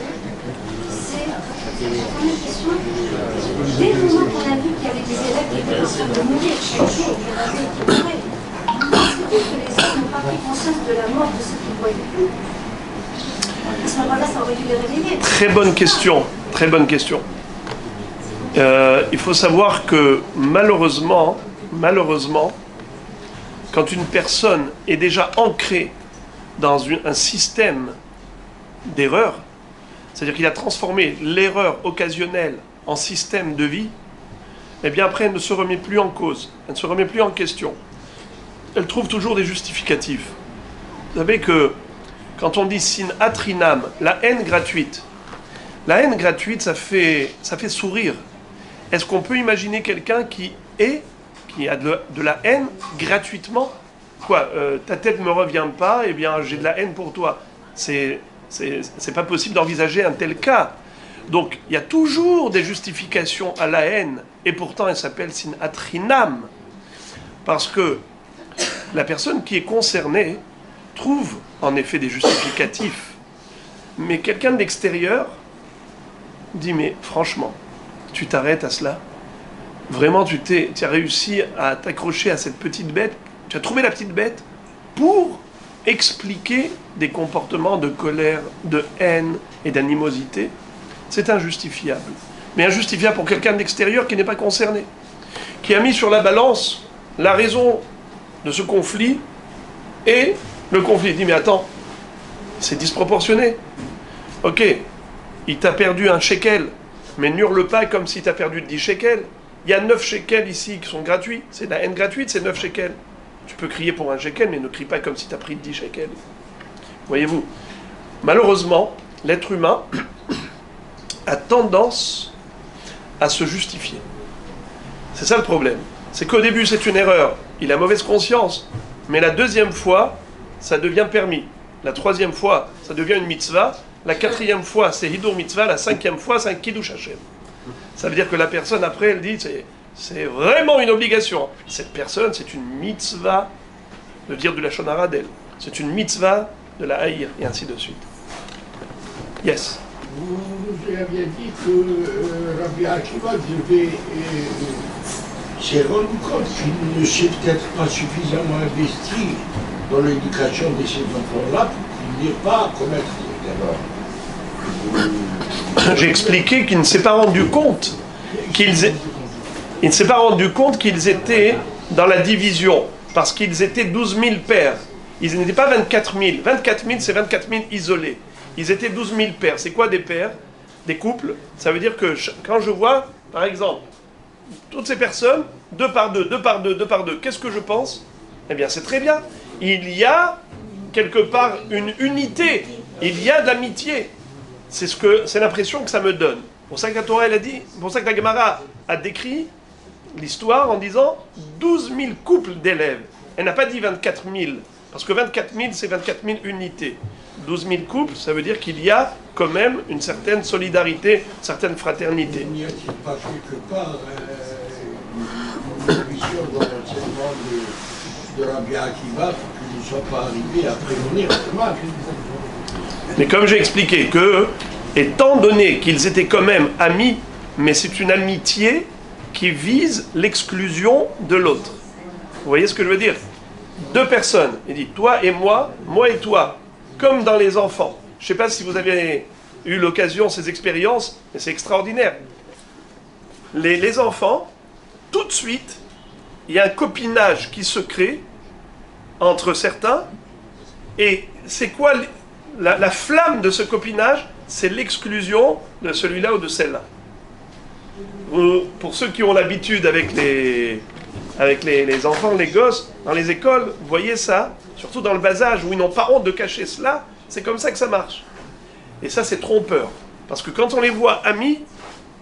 Dès le moment qu'on a vu qu'il y avait des élèves qui étaient en train de mourir chaque jour, il y en avait qui mouraient, est-ce que les hommes n'ont pas pris conscience de la mort de ceux qui ne voyaient plus? À ce moment-là, ça aurait dû les réveiller. Très bonne question, très bonne question. Il faut savoir que malheureusement, quand une personne est déjà ancrée dans un système d'erreur, c'est-à-dire qu'il a transformé l'erreur occasionnelle en système de vie, eh bien après elle ne se remet plus en cause, elle ne se remet plus en question. Elle trouve toujours des justificatifs. Vous savez que quand on dit sin atrinam, la haine gratuite, ça fait sourire. Est-ce qu'on peut imaginer quelqu'un qui a de la haine gratuitement? Quoi, ta tête ne me revient pas, eh bien j'ai de la haine pour toi. C'est pas possible d'envisager un tel cas. Donc il y a toujours des justifications à la haine, et pourtant elle s'appelle sin atrinam, parce que la personne qui est concernée trouve en effet des justificatifs, mais quelqu'un de l'extérieur dit mais franchement, tu t'arrêtes à cela? Vraiment tu as réussi à t'accrocher à cette petite bête, tu as trouvé la petite bête pour expliquer des comportements de colère, de haine et d'animosité? C'est injustifiable. mais injustifiable pour quelqu'un d'extérieur qui n'est pas concerné, qui a mis sur la balance la raison de ce conflit et le conflit. Il dit, mais attends, c'est disproportionné. Ok, il t'a perdu un shekel, mais n'hurle pas comme si t'as perdu 10 shekels. Il y a 9 shekels ici qui sont gratuits. C'est de la haine gratuite, c'est 9 shekels. Tu peux crier pour un shekel, mais ne crie pas comme si tu as pris 10 shekels. Voyez-vous, malheureusement, l'être humain a tendance à se justifier. C'est ça le problème. C'est qu'au début, c'est une erreur. Il a mauvaise conscience. Mais la deuxième fois, ça devient permis. La troisième fois, ça devient une mitzvah. La quatrième fois, c'est hidur mitzvah. La cinquième fois, c'est un kiddush Hashem. Ça veut dire que la personne, après, elle dit, c'est vraiment une obligation. Cette personne, c'est une mitzvah de dire du lachon hara d'elle. C'est une mitzvah de la haïr, et ainsi de suite. Yes. Vous nous aviez dit que Rabbi Akiva s'est rendu compte qu'il ne s'est peut-être pas suffisamment investi dans l'éducation de ces enfants-là pour qu'il n'ait pas à commettre des erreurs. J'ai expliqué qu'il ne s'est pas rendu compte il ne s'est pas rendu compte qu'ils étaient dans la division, parce qu'ils étaient 12 000 pères. Ils n'étaient pas 24 000. 24 000, c'est 24 000 isolés. Ils étaient 12 000 pères. C'est quoi des pères? Des couples. Ça veut dire que quand je vois, par exemple, toutes ces personnes, 2 par 2, 2 par 2, 2 par 2, qu'est-ce que je pense? Eh bien, c'est très bien. Il y a quelque part une unité. Il y a de l'amitié. C'est l'impression que ça me donne. Pour ça que la Torah, elle a dit, pour ça que la Gemara a décrit l'histoire en disant 12 000 couples d'élèves. Elle n'a pas dit 24 000, parce que 24 000, c'est 24 000 unités. 12 000 couples, ça veut dire qu'il y a quand même une certaine solidarité, une certaine fraternité. N'y a-t-il pas quelque part une mission dans l'enseignement de Rabbi Akiva pour qu'il ne soit pas arrivé à prévenir le mal? Mais comme j'ai expliqué que, étant donné qu'ils étaient quand même amis, mais c'est une amitié qui vise l'exclusion de l'autre. Vous voyez ce que je veux dire? 2 personnes, il dit toi et moi et toi, comme dans les enfants. Je ne sais pas si vous avez eu l'occasion, ces expériences, mais c'est extraordinaire. Les enfants, tout de suite, il y a un copinage qui se crée entre certains, et c'est quoi la flamme de ce copinage? C'est l'exclusion de celui-là ou de celle-là. Pour ceux qui ont l'habitude avec les enfants, les gosses, dans les écoles, vous voyez ça, surtout dans le bas âge, où ils n'ont pas honte de cacher cela, c'est comme ça que ça marche. Et ça, c'est trompeur. Parce que quand on les voit amis,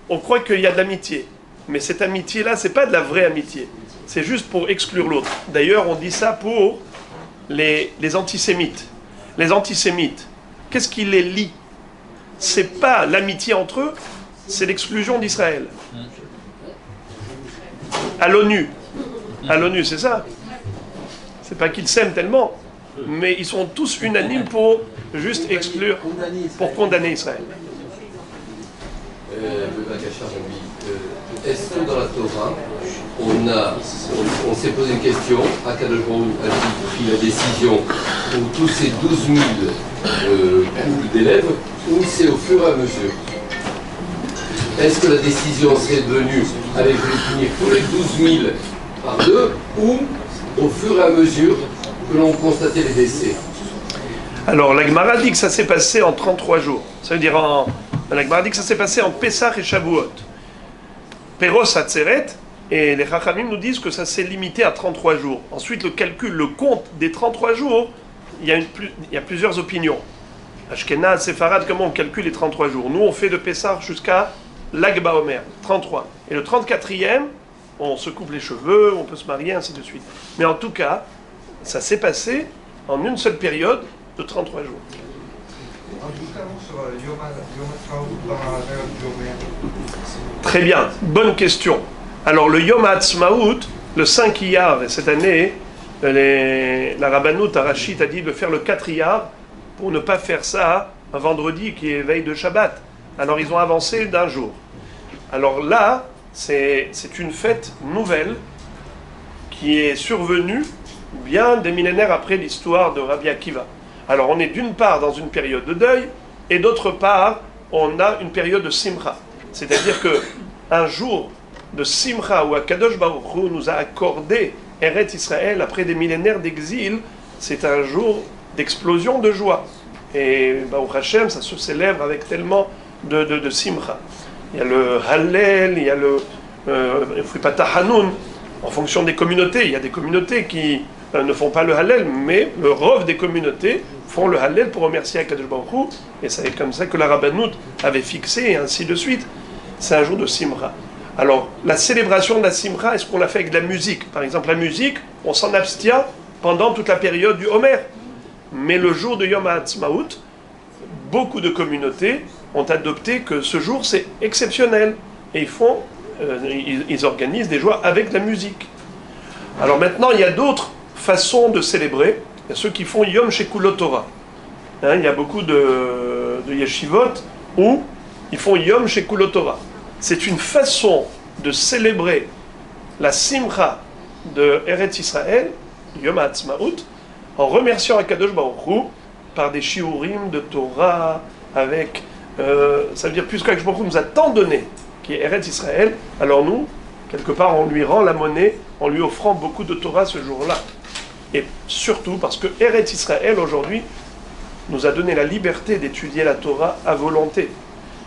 on croit qu'il y a de l'amitié. Mais cette amitié-là, c'est pas de la vraie amitié. C'est juste pour exclure l'autre. D'ailleurs, on dit ça pour les antisémites. Les antisémites, qu'est-ce qui les lie? C'est pas l'amitié entre eux, c'est l'exclusion d'Israël. À l'ONU, c'est ça. C'est pas qu'ils s'aiment tellement, mais ils sont tous unanimes pour juste exclure, pour condamner Israël. Est-ce que dans la Torah, on s'est posé une question, Akadosh Baruch Hu a pris la décision pour tous ces 12 000 couples d'élèves, ou c'est au fur et à mesure? Est-ce que la décision serait venue avec je vais punir tous les 12 000 par 2, ou au fur et à mesure que l'on constatait les décès? Alors, la Gemara dit que ça s'est passé en 33 jours. Ça veut dire, la Gemara dit que ça s'est passé en Pessah et Shavuot. Péros Atzeret, et les Chachamim nous disent que ça s'est limité à 33 jours. Ensuite, le calcul, le compte des 33 jours, il y a plusieurs opinions. Ashkenaz, Séfarad, comment on calcule les 33 jours? Nous, on fait de Pessah jusqu'à Lag BaOmer, 33. Et le 34e, on se coupe les cheveux, on peut se marier, ainsi de suite. Mais en tout cas, ça s'est passé en une seule période de 33 jours. Très bien, bonne question. Alors le Yom HaAtzmaut, le 5 Iyar, et cette année, la Rabbanout Arachit a dit de faire le 4 Iyar pour ne pas faire ça un vendredi qui est veille de Shabbat. Alors ils ont avancé d'un jour. Alors là, c'est une fête nouvelle qui est survenue bien des millénaires après l'histoire de Rabbi Akiva. Alors on est d'une part dans une période de deuil, et d'autre part, on a une période de simcha. C'est-à-dire que un jour de Simcha où Akadosh Baruch Hu nous a accordé Eretz Israël après des millénaires d'exil, c'est un jour d'explosion de joie. Et Baruch Hashem, ça se célèbre avec tellement de Simcha. Il y a le Hallel, il y a le Fripata Hanoun, en fonction des communautés. Il y a des communautés qui ne font pas le Hallel, mais le rov des communautés font le Hallel pour remercier Akadosh Baruch Hu, et c'est comme ça que la Rabbanout avait fixé, et ainsi de suite. C'est un jour de Simcha. Alors, la célébration de la Simcha, est-ce qu'on l'a fait avec de la musique? Par exemple, la musique, on s'en abstient pendant toute la période du Homer. Mais le jour de Yom HaAtzmaut, beaucoup de communautés ont adopté que ce jour, c'est exceptionnel. Et ils organisent des joies avec la musique. Alors maintenant, il y a d'autres façons de célébrer. Il y a ceux qui font Yom Shekulot Torah. Il y a beaucoup de yeshivot où ils font Yom Shekulot Torah. C'est une façon de célébrer la Simcha de Eretz Israël, Yom HaAtzmaut, en remerciant Akadosh Baruch Hu par des shiurim de Torah, avec, ça veut dire, puisque Akadosh Baruch Hu nous a tant donné, qui est Eretz Israël, alors nous, quelque part, on lui rend la monnaie en lui offrant beaucoup de Torah ce jour-là. Et surtout parce que Eretz Israël, aujourd'hui, nous a donné la liberté d'étudier la Torah à volonté.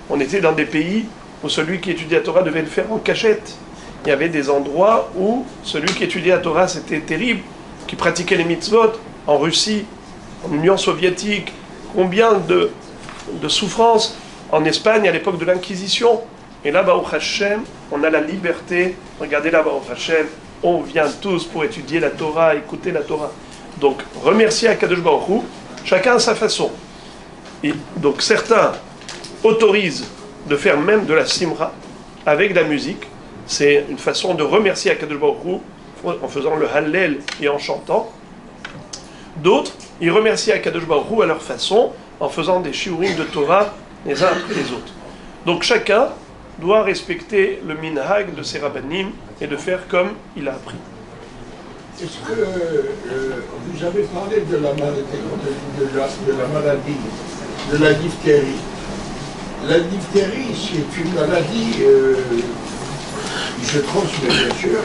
On était dans des pays où celui qui étudiait la Torah devait le faire en cachette. Il y avait des endroits où celui qui étudiait la Torah, c'était terrible, qui pratiquait les mitzvot, en Russie, en Union soviétique, combien de souffrances, en Espagne à l'époque de l'Inquisition. Et là, Baruch Hashem, on a la liberté. Regardez là, Baruch Hashem, on vient tous pour étudier la Torah, écouter la Torah. Donc, remercier Akadosh Baruch Hu, chacun à sa façon. Et donc, certains autorisent de faire même de la simra avec de la musique. C'est une façon de remercier Akadosh Baruch Hu en faisant le Hallel et en chantant. D'autres, ils remercient Akadosh Baruch Hu à leur façon en faisant des shiurim de Torah les uns après les autres. Donc chacun doit respecter le minhag de ses rabbanim et de faire comme il a appris. Est-ce que vous avez parlé de la maladie, de la diphtérie? La diphtérie, c'est une maladie qui se transmet, bien sûr.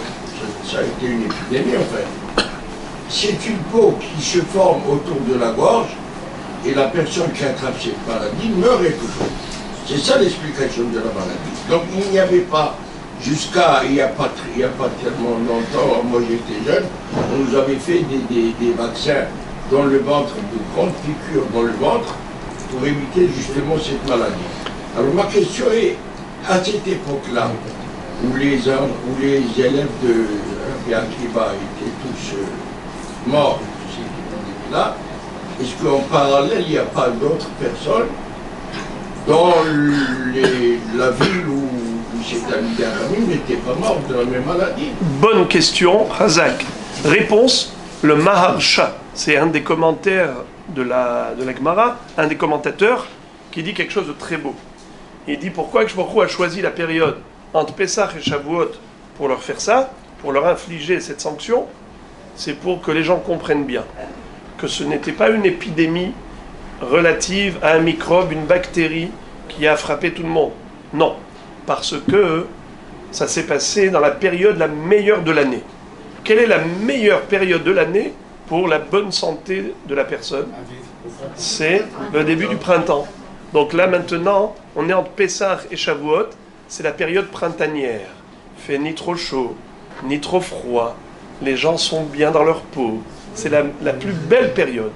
Ça a été une épidémie, en fait. C'est une peau qui se forme autour de la gorge et la personne qui attrape cette maladie meurt étouffée. C'est ça l'explication de la maladie. Donc il n'y avait pas, jusqu'à il n'y a pas tellement longtemps, moi j'étais jeune, on nous avait fait des vaccins dans le ventre, de grandes piqûres dans le ventre, pour éviter justement cette maladie. Alors ma question est, à cette époque-là, où les élèves de Rabbi Akiva étaient tous morts, là, est-ce qu'en parallèle, il n'y a pas d'autres personnes dans la ville où cet ami d'Arami n'était pas mort de la même maladie? Bonne question, Razak. Réponse, le Maharsha, c'est un des commentaires de la Gemara, un des commentateurs, qui dit quelque chose de très beau. Il dit pourquoi Akadosh Baruch Hu a choisi la période entre Pessah et Shavuot pour leur faire ça, pour leur infliger cette sanction. C'est pour que les gens comprennent bien que ce n'était pas une épidémie relative à un microbe, une bactérie qui a frappé tout le monde. Non, parce que ça s'est passé dans la période la meilleure de l'année. Quelle est la meilleure période de l'année pour la bonne santé de la personne? C'est le début du printemps. Donc là maintenant, on est entre Pessah et Shavuot, c'est la période printanière. Il fait ni trop chaud, ni trop froid. Les gens sont bien dans leur peau. C'est la plus belle période.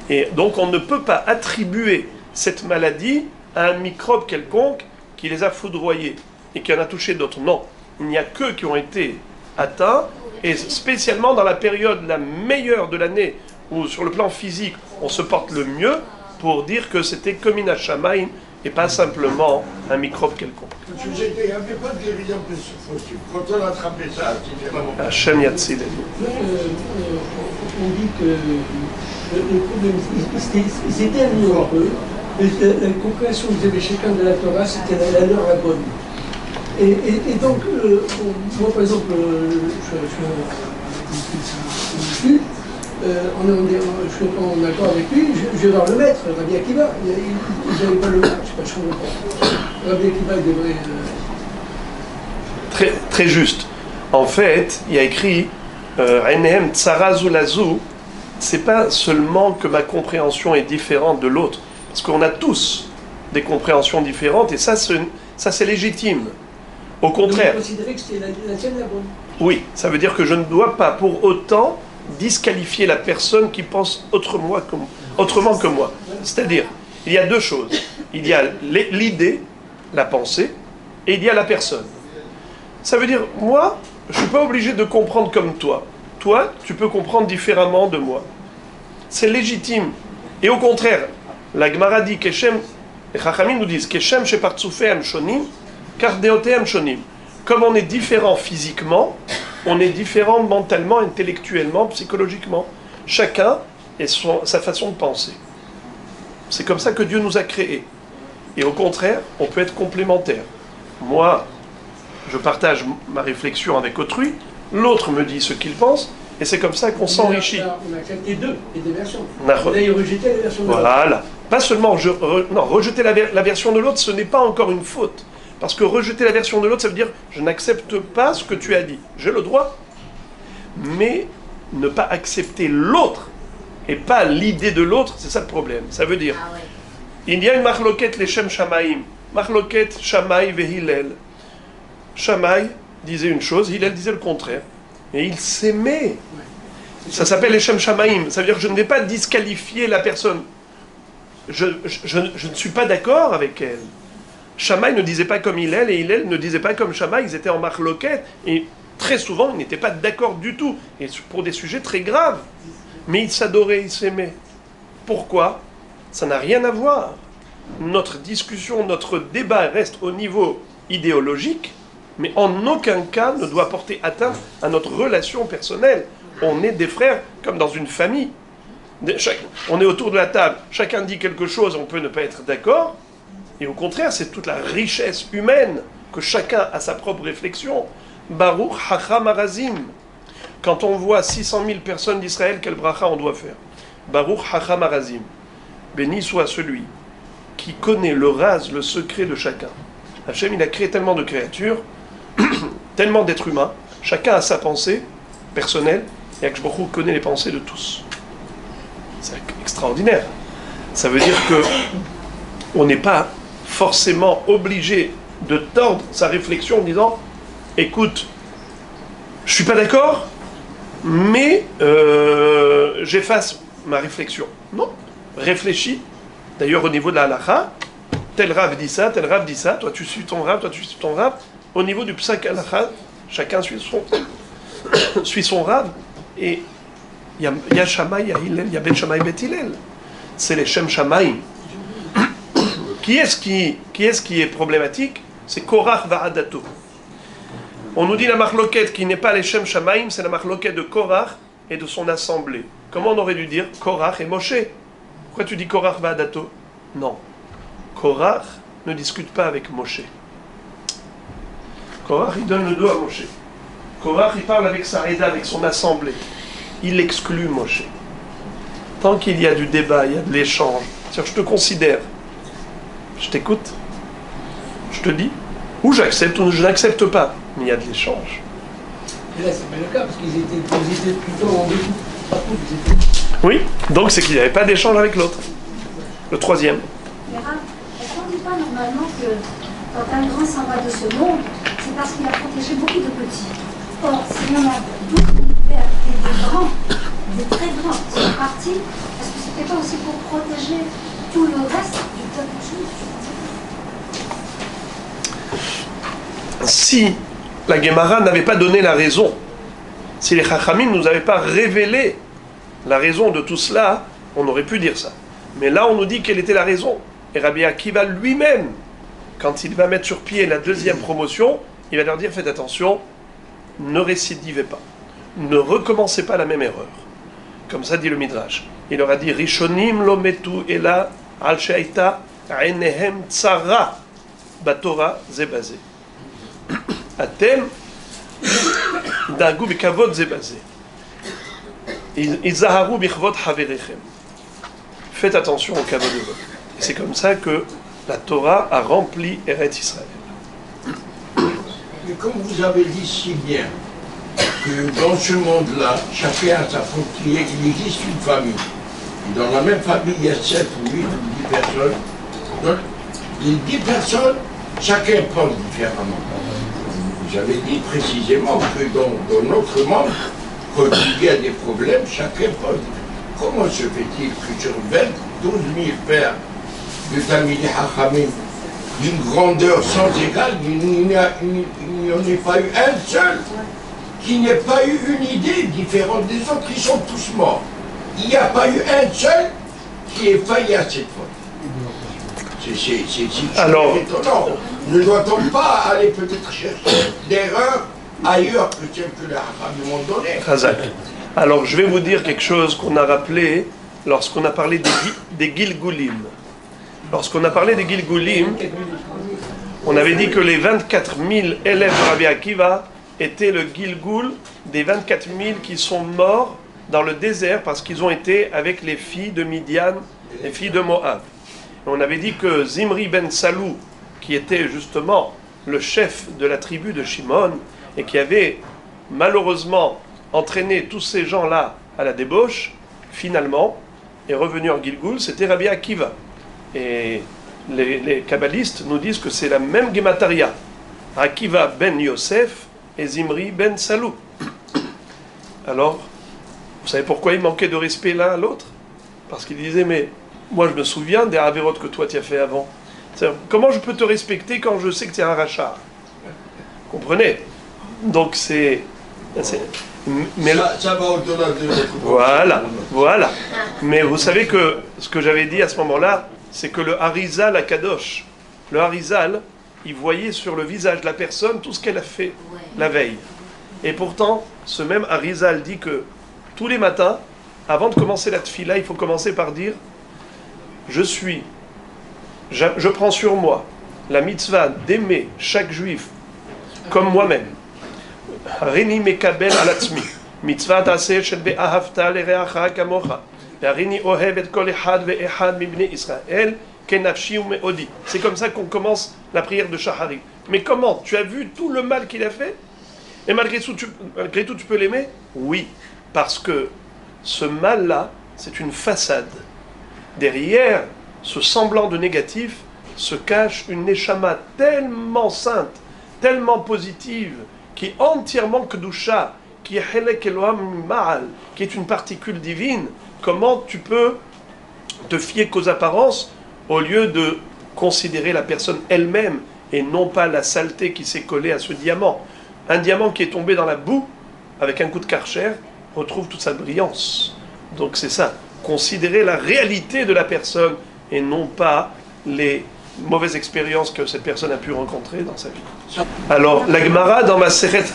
Et donc on ne peut pas attribuer cette maladie à un microbe quelconque qui les a foudroyés et qui en a touché d'autres. Non, il n'y a qu'eux qui ont été atteints, et spécialement dans la période la meilleure de l'année, où sur le plan physique on se porte le mieux, pour dire que c'était comme une Hashamaïn et pas simplement un microbe quelconque. Il n'y avait pas de guérison possible. Quand on attrapait ça, c'était vraiment... Hachem Yatzilenu. On dit que le problème, ils étaient amis entre eux, et la compréhension qu'ils avaient chacun de la Torah, c'était la leur la bonne. Et donc, moi par exemple, je suis un je suis en accord avec lui, je vais voir le maître, Rabbi Akiva. Ils n'avaient pas le match, je ne comprends pas. Rabbi Akiva devrait. Très, très juste. En fait, il y a écrit Enehem tsara zu lazu. C'est pas seulement que ma compréhension est différente de l'autre, parce qu'on a tous des compréhensions différentes, et ça c'est légitime. Au contraire. Vous considérez que c'était la tienne la bonne? Oui, ça veut dire que je ne dois pas pour autant disqualifier la personne qui pense autrement que moi. C'est-à-dire, il y a deux choses. Il y a l'idée, la pensée, et il y a la personne. Ça veut dire, moi, je ne suis pas obligé de comprendre comme toi. Toi, tu peux comprendre différemment de moi. C'est légitime. Et au contraire, la Gemara dit Keshem, les Chachamim nous disent Keshem shepartzufehem shonim, car deotehem shonim. Comme on est différent physiquement, on est différent mentalement, intellectuellement, psychologiquement. Chacun et sa façon de penser. C'est comme ça que Dieu nous a créés. Et au contraire, on peut être complémentaires. Moi, je partage ma réflexion avec autrui, l'autre me dit ce qu'il pense, et c'est comme ça qu'on s'enrichit. On a accepté deux versions. On a rejeté la version de l'autre. Voilà. Pas seulement rejeter la version de l'autre, ce n'est pas encore une faute. Parce que rejeter la version de l'autre, ça veut dire je n'accepte pas ce que tu as dit. J'ai le droit. Mais ne pas accepter l'autre et pas l'idée de l'autre, c'est ça le problème. Ça veut dire, il y a une marloquette les Shem Shamaim, marloquette Shamaï ve Hillel. Shamaï disait une chose, Hillel disait le contraire. Et ils s'aimaient. Ça s'appelle les Shem Shamaim. Ça veut dire que je ne vais pas disqualifier la personne. Je ne suis pas d'accord avec elle. Shamaï ne disait pas comme Hillel et Hillel ne disait pas comme Shamaï. Ils étaient en marloquette et très souvent ils n'étaient pas d'accord du tout. Et pour des sujets très graves. Mais ils s'adoraient, ils s'aimaient. Pourquoi? Ça n'a rien à voir. Notre discussion, notre débat reste au niveau idéologique, mais en aucun cas ne doit porter atteinte à notre relation personnelle. On est des frères comme dans une famille. On est autour de la table, chacun dit quelque chose, on peut ne pas être d'accord. Et au contraire, c'est toute la richesse humaine que chacun a sa propre réflexion. Baruch Hacham Arazim. Quand on voit 600 000 personnes d'Israël, quel bracha on doit faire? Baruch Hacham Arazim. Béni soit celui qui connaît le raz, le secret de chacun. Hachem, il a créé tellement de créatures, tellement d'êtres humains, chacun a sa pensée personnelle, et Akadosh Baruch Hu connaît les pensées de tous. C'est extraordinaire. Ça veut dire que on n'est pas forcément obligé de tordre sa réflexion en disant « Écoute, je ne suis pas d'accord, mais j'efface ma réflexion. » Non, réfléchis. D'ailleurs, au niveau de la halakha, tel Rav dit ça, tel Rav dit ça, toi tu suis ton Rav, toi tu suis ton Rav. Au niveau du psak halakha, chacun suit son Rav. Et il y a Shammai, il y a Hillel, il y a Ben Shammai, Bet Hillel. C'est les Shem Shamaim. Qui est-ce qui est problématique? C'est Korach Va'adato. On nous dit la marloquette qui n'est pas les Shem Shamaim, c'est la marloquette de Korach et de son assemblée. Comment on aurait dû dire Korach et Moshe? Pourquoi tu dis Korach Va'adato? Non. Korach ne discute pas avec Moshe. Korach, il donne le dos à Moshe. Korach, il parle avec sa Héda, avec son assemblée. Il exclut Moshe. Tant qu'il y a du débat, il y a de l'échange, c'est-à-dire je te considère, je t'écoute, je te dis, ou j'accepte ou je n'accepte pas, mais il y a de l'échange. Et là, c'est pas le cas, parce qu'ils étaient plutôt en deux. Oui, donc c'est qu'il n'y avait pas d'échange avec l'autre. Le troisième. Mais est-ce qu'on ne dit pas normalement que quand un grand s'en va de ce monde, c'est parce qu'il a protégé beaucoup de petits? Or, s'il y en a beaucoup de pères et de grands, des très grands qui sont partis, est-ce que c'était pas aussi pour protéger tout le reste du peuple juif? Si la Gemara n'avait pas donné la raison, si les Chachamim ne nous avaient pas révélé la raison de tout cela, on aurait pu dire ça. Mais là, on nous dit quelle était la raison. Et Rabbi Akiva lui-même, quand il va mettre sur pied la deuxième promotion, il va leur dire, faites attention, ne récidivez pas. Ne recommencez pas la même erreur. Comme ça dit le Midrash. Il leur a dit, Rishonim lo metu ela al she'aita einehem tsara batora zebazé. Atem dagu bekavod zebazé. Izaharu bichvot haverechem. Faites attention au kavod de votre. Et c'est comme ça que la Torah a rempli Eretz Israël. Mais comme vous avez dit si bien, que dans ce monde-là, chacun a sa frontière, il existe une famille. Et dans la même famille, il y a 7 ou 8 ou 10 personnes. Donc, les 10 personnes, chacun pense différemment. Vous avez dit précisément que dans notre monde, quand il y a des problèmes, chacun pense. Comment se fait-il que sur 12 000 pères de Tamili Hachamim, d'une grandeur sans égale, il n'y en ait pas eu un seul qui n'ait pas eu une idée différente des autres, ils sont tous morts. Il n'y a pas eu un seul qui ait failli à cette faute. C'est Alors, étonnant. Ne doit-on pas aller peut-être chercher l'erreur ailleurs que celle que les Hachamim m'ont donnée? Chazak. Alors, je vais vous dire quelque chose qu'on a rappelé lorsqu'on a parlé des Gilgulim. Lorsqu'on a parlé des Gilgulim, on avait dit que les 24 000 élèves de Rabbi Akiva étaient le Gilgul des 24 000 qui sont morts dans le désert parce qu'ils ont été avec les filles de Midian, les filles de Moab. Et on avait dit que Zimri ben Salou, qui était justement le chef de la tribu de Shimon et qui avait malheureusement entraîné tous ces gens-là à la débauche, finalement est revenu en Gilgul, c'était Rabbi Akiva. Et les kabbalistes nous disent que c'est la même Gemataria, Akiva ben Yosef et Zimri ben Salou. Alors, vous savez pourquoi ils manquaient de respect l'un à l'autre? Parce qu'ils disaient, mais moi je me souviens des Averot que toi tu as fait avant. Comment je peux te respecter quand je sais que tu es un rachat? Comprenez? Donc mais ça va au-delà de notre... Voilà. Mais vous savez que ce que j'avais dit à ce moment-là, c'est que le Harizal à Kadosh, le Harizal, il voyait sur le visage de la personne tout ce qu'elle a fait la veille. Et pourtant, ce même Harizal dit que tous les matins, avant de commencer la tfila, il faut commencer par dire je prends sur moi la mitzvah d'aimer chaque juif comme moi-même. Harini mekabel alatzmi. Mitzvah taseh shel be'ahavta lereacha kamocha. Harini ohev et kol echad ve'echad mibnei Israël kenafshi u'me'odi. C'est comme ça qu'on commence la prière de Shahari. Mais comment? Tu as vu tout le mal qu'il a fait? Et malgré tout, tu peux l'aimer? Oui, parce que ce mal-là, c'est une façade. Derrière ce semblant de négatif se cache une neshama tellement sainte, tellement positive, qui est entièrement kedusha, qui est helek Eloham ma'al, qui est une particule divine. Comment tu peux te fier qu'aux apparences au lieu de considérer la personne elle-même et non pas la saleté qui s'est collée à ce diamant? Un diamant qui est tombé dans la boue avec un coup de karcher retrouve toute sa brillance. Donc c'est ça, considérer la réalité de la personne et non pas les mauvaises expériences que cette personne a pu rencontrer dans sa vie. Alors, la Gemara dans Maseret,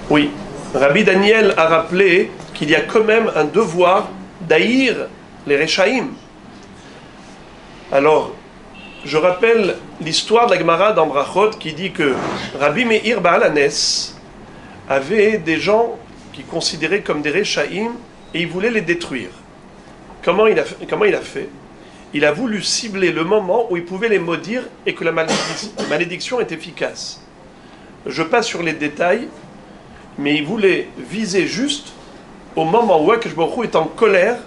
oui, Rabbi Daniel a rappelé qu'il y a quand même un devoir d'haïr les Rechaïm. Alors, je rappelle l'histoire de la Gemara dans Brachot qui dit que Rabbi Meir Baal Hanes avait des gens qui considéraient comme des Rechaïm et il voulait les détruire. Comment il a fait? Il a voulu cibler le moment où il pouvait les maudire et que la malédiction est efficace. Je passe sur les détails, mais il voulait viser juste au moment où Akadosh Baruch Hu est en colère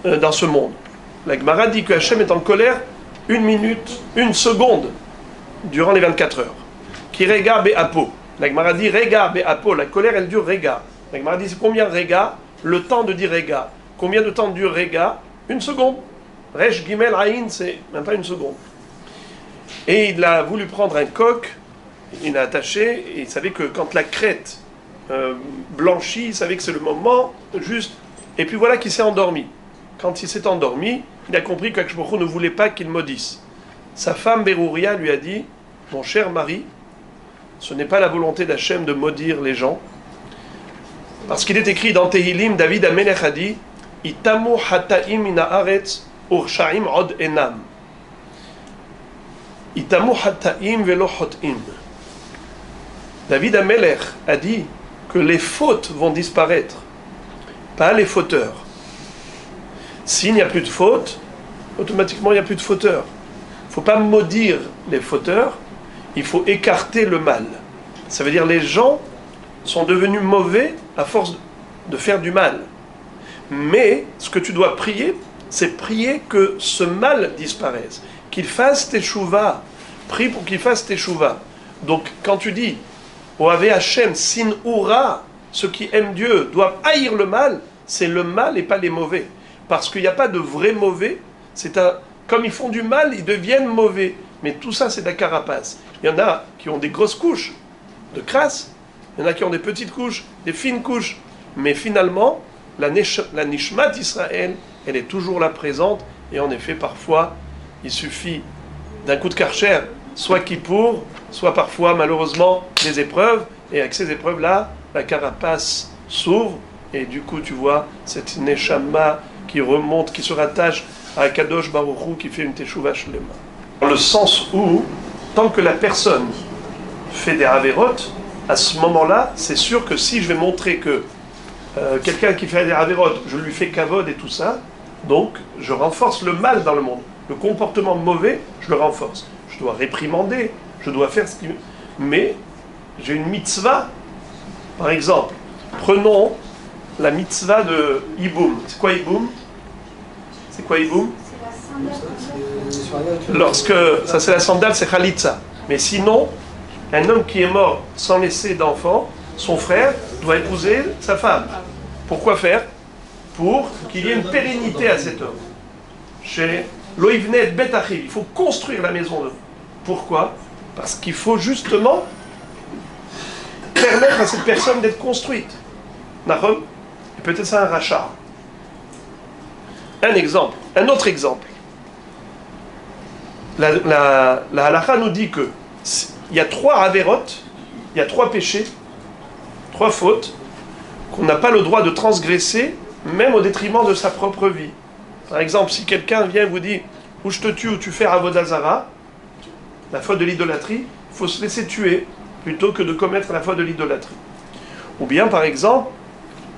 dans ce monde. La Gemara dit que Hachem est en colère 1 minute, 1 seconde durant les 24 heures. Qui rega be'apo. La Gemara dit rega be'apo. La colère elle dure rega. La Gemara dit c'est combien rega? Le temps de dire rega. Combien de temps dure rega? 1 seconde. Resh Gimel Aïn, c'est même pas 1 seconde. Et il a voulu prendre un coq, il l'a attaché, et il savait que quand la crête blanchit, il savait que c'est le moment juste. Et puis voilà qu'il s'est endormi. Quand il s'est endormi, il a compris qu'Akadosh Baruch Hu ne voulait pas qu'il maudisse. Sa femme Berouria lui a dit, mon cher mari, ce n'est pas la volonté d'Hachem de maudire les gens. Parce qu'il est écrit dans Tehilim, David Amelech a dit, Itamu hataim min haaretz urshaim od enam. Itamu hataim velo hotim. David Amelech a dit, que les fautes vont disparaître, pas les fauteurs. S'il n'y a plus de fautes, automatiquement il n'y a plus de fauteurs. Il ne faut pas maudire les fauteurs, il faut écarter le mal. Ça veut dire les gens sont devenus mauvais à force de faire du mal. Mais ce que tu dois prier, c'est prier que ce mal disparaisse, qu'il fasse teshuva. Prie pour qu'il fasse teshuva. Donc quand tu dis Oave Hashem sin ura, ceux qui aiment Dieu doivent haïr le mal, c'est le mal et pas les mauvais. Parce qu'il n'y a pas de vrais mauvais, comme ils font du mal, ils deviennent mauvais. Mais tout ça, c'est de la carapace. Il y en a qui ont des grosses couches de crasse, il y en a qui ont des petites couches, des fines couches. Mais finalement, la Nishmat d'Israël, elle est toujours là présente. Et en effet, parfois, il suffit d'un coup de karcher, soit Kippour, soit parfois, malheureusement, des épreuves. Et avec ces épreuves-là, la carapace s'ouvre. Et du coup, tu vois, cette Neshama qui remonte, qui se rattache à Kadosh Baruch Hu, qui fait une Teshuvah Shlema. Dans le sens où, tant que la personne fait des Averot, à ce moment-là, c'est sûr que si je vais montrer que quelqu'un qui fait des Averot, je lui fais kavod et tout ça, donc je renforce le mal dans le monde. Le comportement mauvais, je le renforce. Je dois réprimander, je dois faire ce qui... Mais j'ai une mitzvah, par exemple, prenons la mitzvah de Iboum. C'est quoi Iboum? C'est quoi Iboum? Lorsque, ça c'est la sandale, c'est Khalitza. Mais sinon, un homme qui est mort sans laisser d'enfant, son frère doit épouser sa femme. Pourquoi faire? Pour qu'il y ait une pérennité à cet homme. Chez Loïvnet Betachiv, il faut construire la maison de. Pourquoi? Parce qu'il faut justement permettre à cette personne d'être construite. Nahum, et peut-être c'est un rachat. Un exemple, un autre exemple. La halakha nous dit que il y a 3 avérotes, il y a 3 péchés, 3 fautes qu'on n'a pas le droit de transgresser, même au détriment de sa propre vie. Par exemple, si quelqu'un vient et vous dit ou je te tue ou tu fais Avodah Zara, la faute de l'idolâtrie, il faut se laisser tuer plutôt que de commettre la faute de l'idolâtrie. Ou bien, par exemple,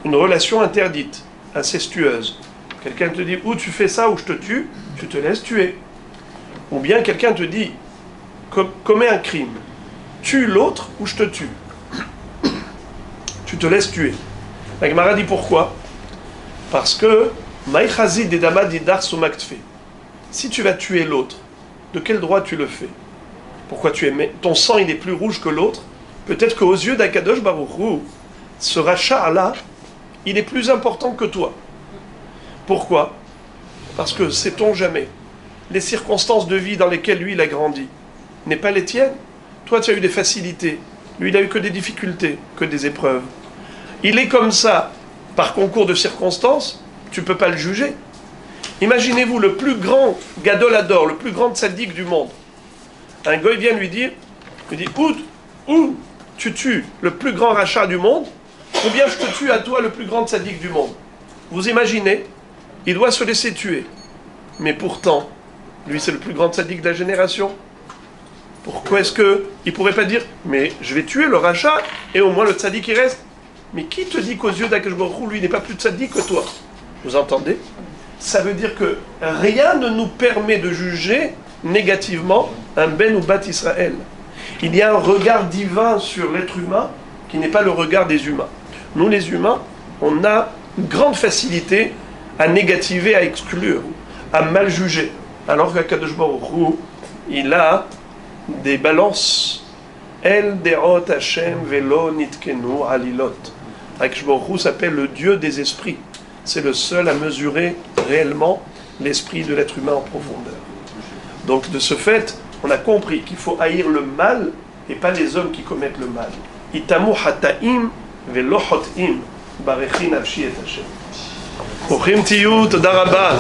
une relation interdite, incestueuse. Quelqu'un te dit ou tu fais ça ou je te tue, tu te laisses tuer. Ou bien quelqu'un te dit commets un crime, tue l'autre ou je te tue. Tu te laisses tuer. La Gemara dit pourquoi? Parce que Maïchazid et Damadidar Soumaktfe. Si tu vas tuer l'autre, de quel droit tu le fais? Pourquoi tu es ton sang il est plus rouge que l'autre? Peut-être qu'aux yeux d'Akadosh Baruch Hu, ce rachat-là, il est plus important que toi. Pourquoi? Parce que sait-on jamais, les circonstances de vie dans lesquelles lui il a grandi n'est pas les tiennes. Toi tu as eu des facilités, lui il a eu que des difficultés, que des épreuves. Il est comme ça par concours de circonstances, tu ne peux pas le juger. Imaginez-vous le plus grand gadolador, le plus grand tzaddik du monde. Un goy vient lui dit ou tu tues le plus grand rachat du monde, ou bien je te tue à toi le plus grand tzaddik du monde. Vous imaginez, il doit se laisser tuer. Mais pourtant, lui c'est le plus grand tzaddik de la génération. Pourquoi est-ce qu'il ne pourrait pas dire mais je vais tuer le rachat et au moins le tzaddik il reste? Mais qui te dit qu'aux yeux d'Akadosh Baruch Hu, lui n'est pas plus tzaddik que toi? Vous entendez? Ça veut dire que rien ne nous permet de juger négativement un Ben ou Bat Israël. Il y a un regard divin sur l'être humain qui n'est pas le regard des humains. Nous les humains, on a une grande facilité à négativer, à exclure, à mal juger. Alors qu'Akadosh Baruch Hu, il a des balances. El derot Hashem velo nitkenu alilot. Akadosh Baruch Hu s'appelle le Dieu des esprits. C'est le seul à mesurer réellement l'esprit de l'être humain en profondeur. Donc de ce fait, on a compris qu'il faut haïr le mal et pas les hommes qui commettent le mal. Itamu hataim velo hotim barechi nafshi et Hashem. Ochim tiyu, toda rabba.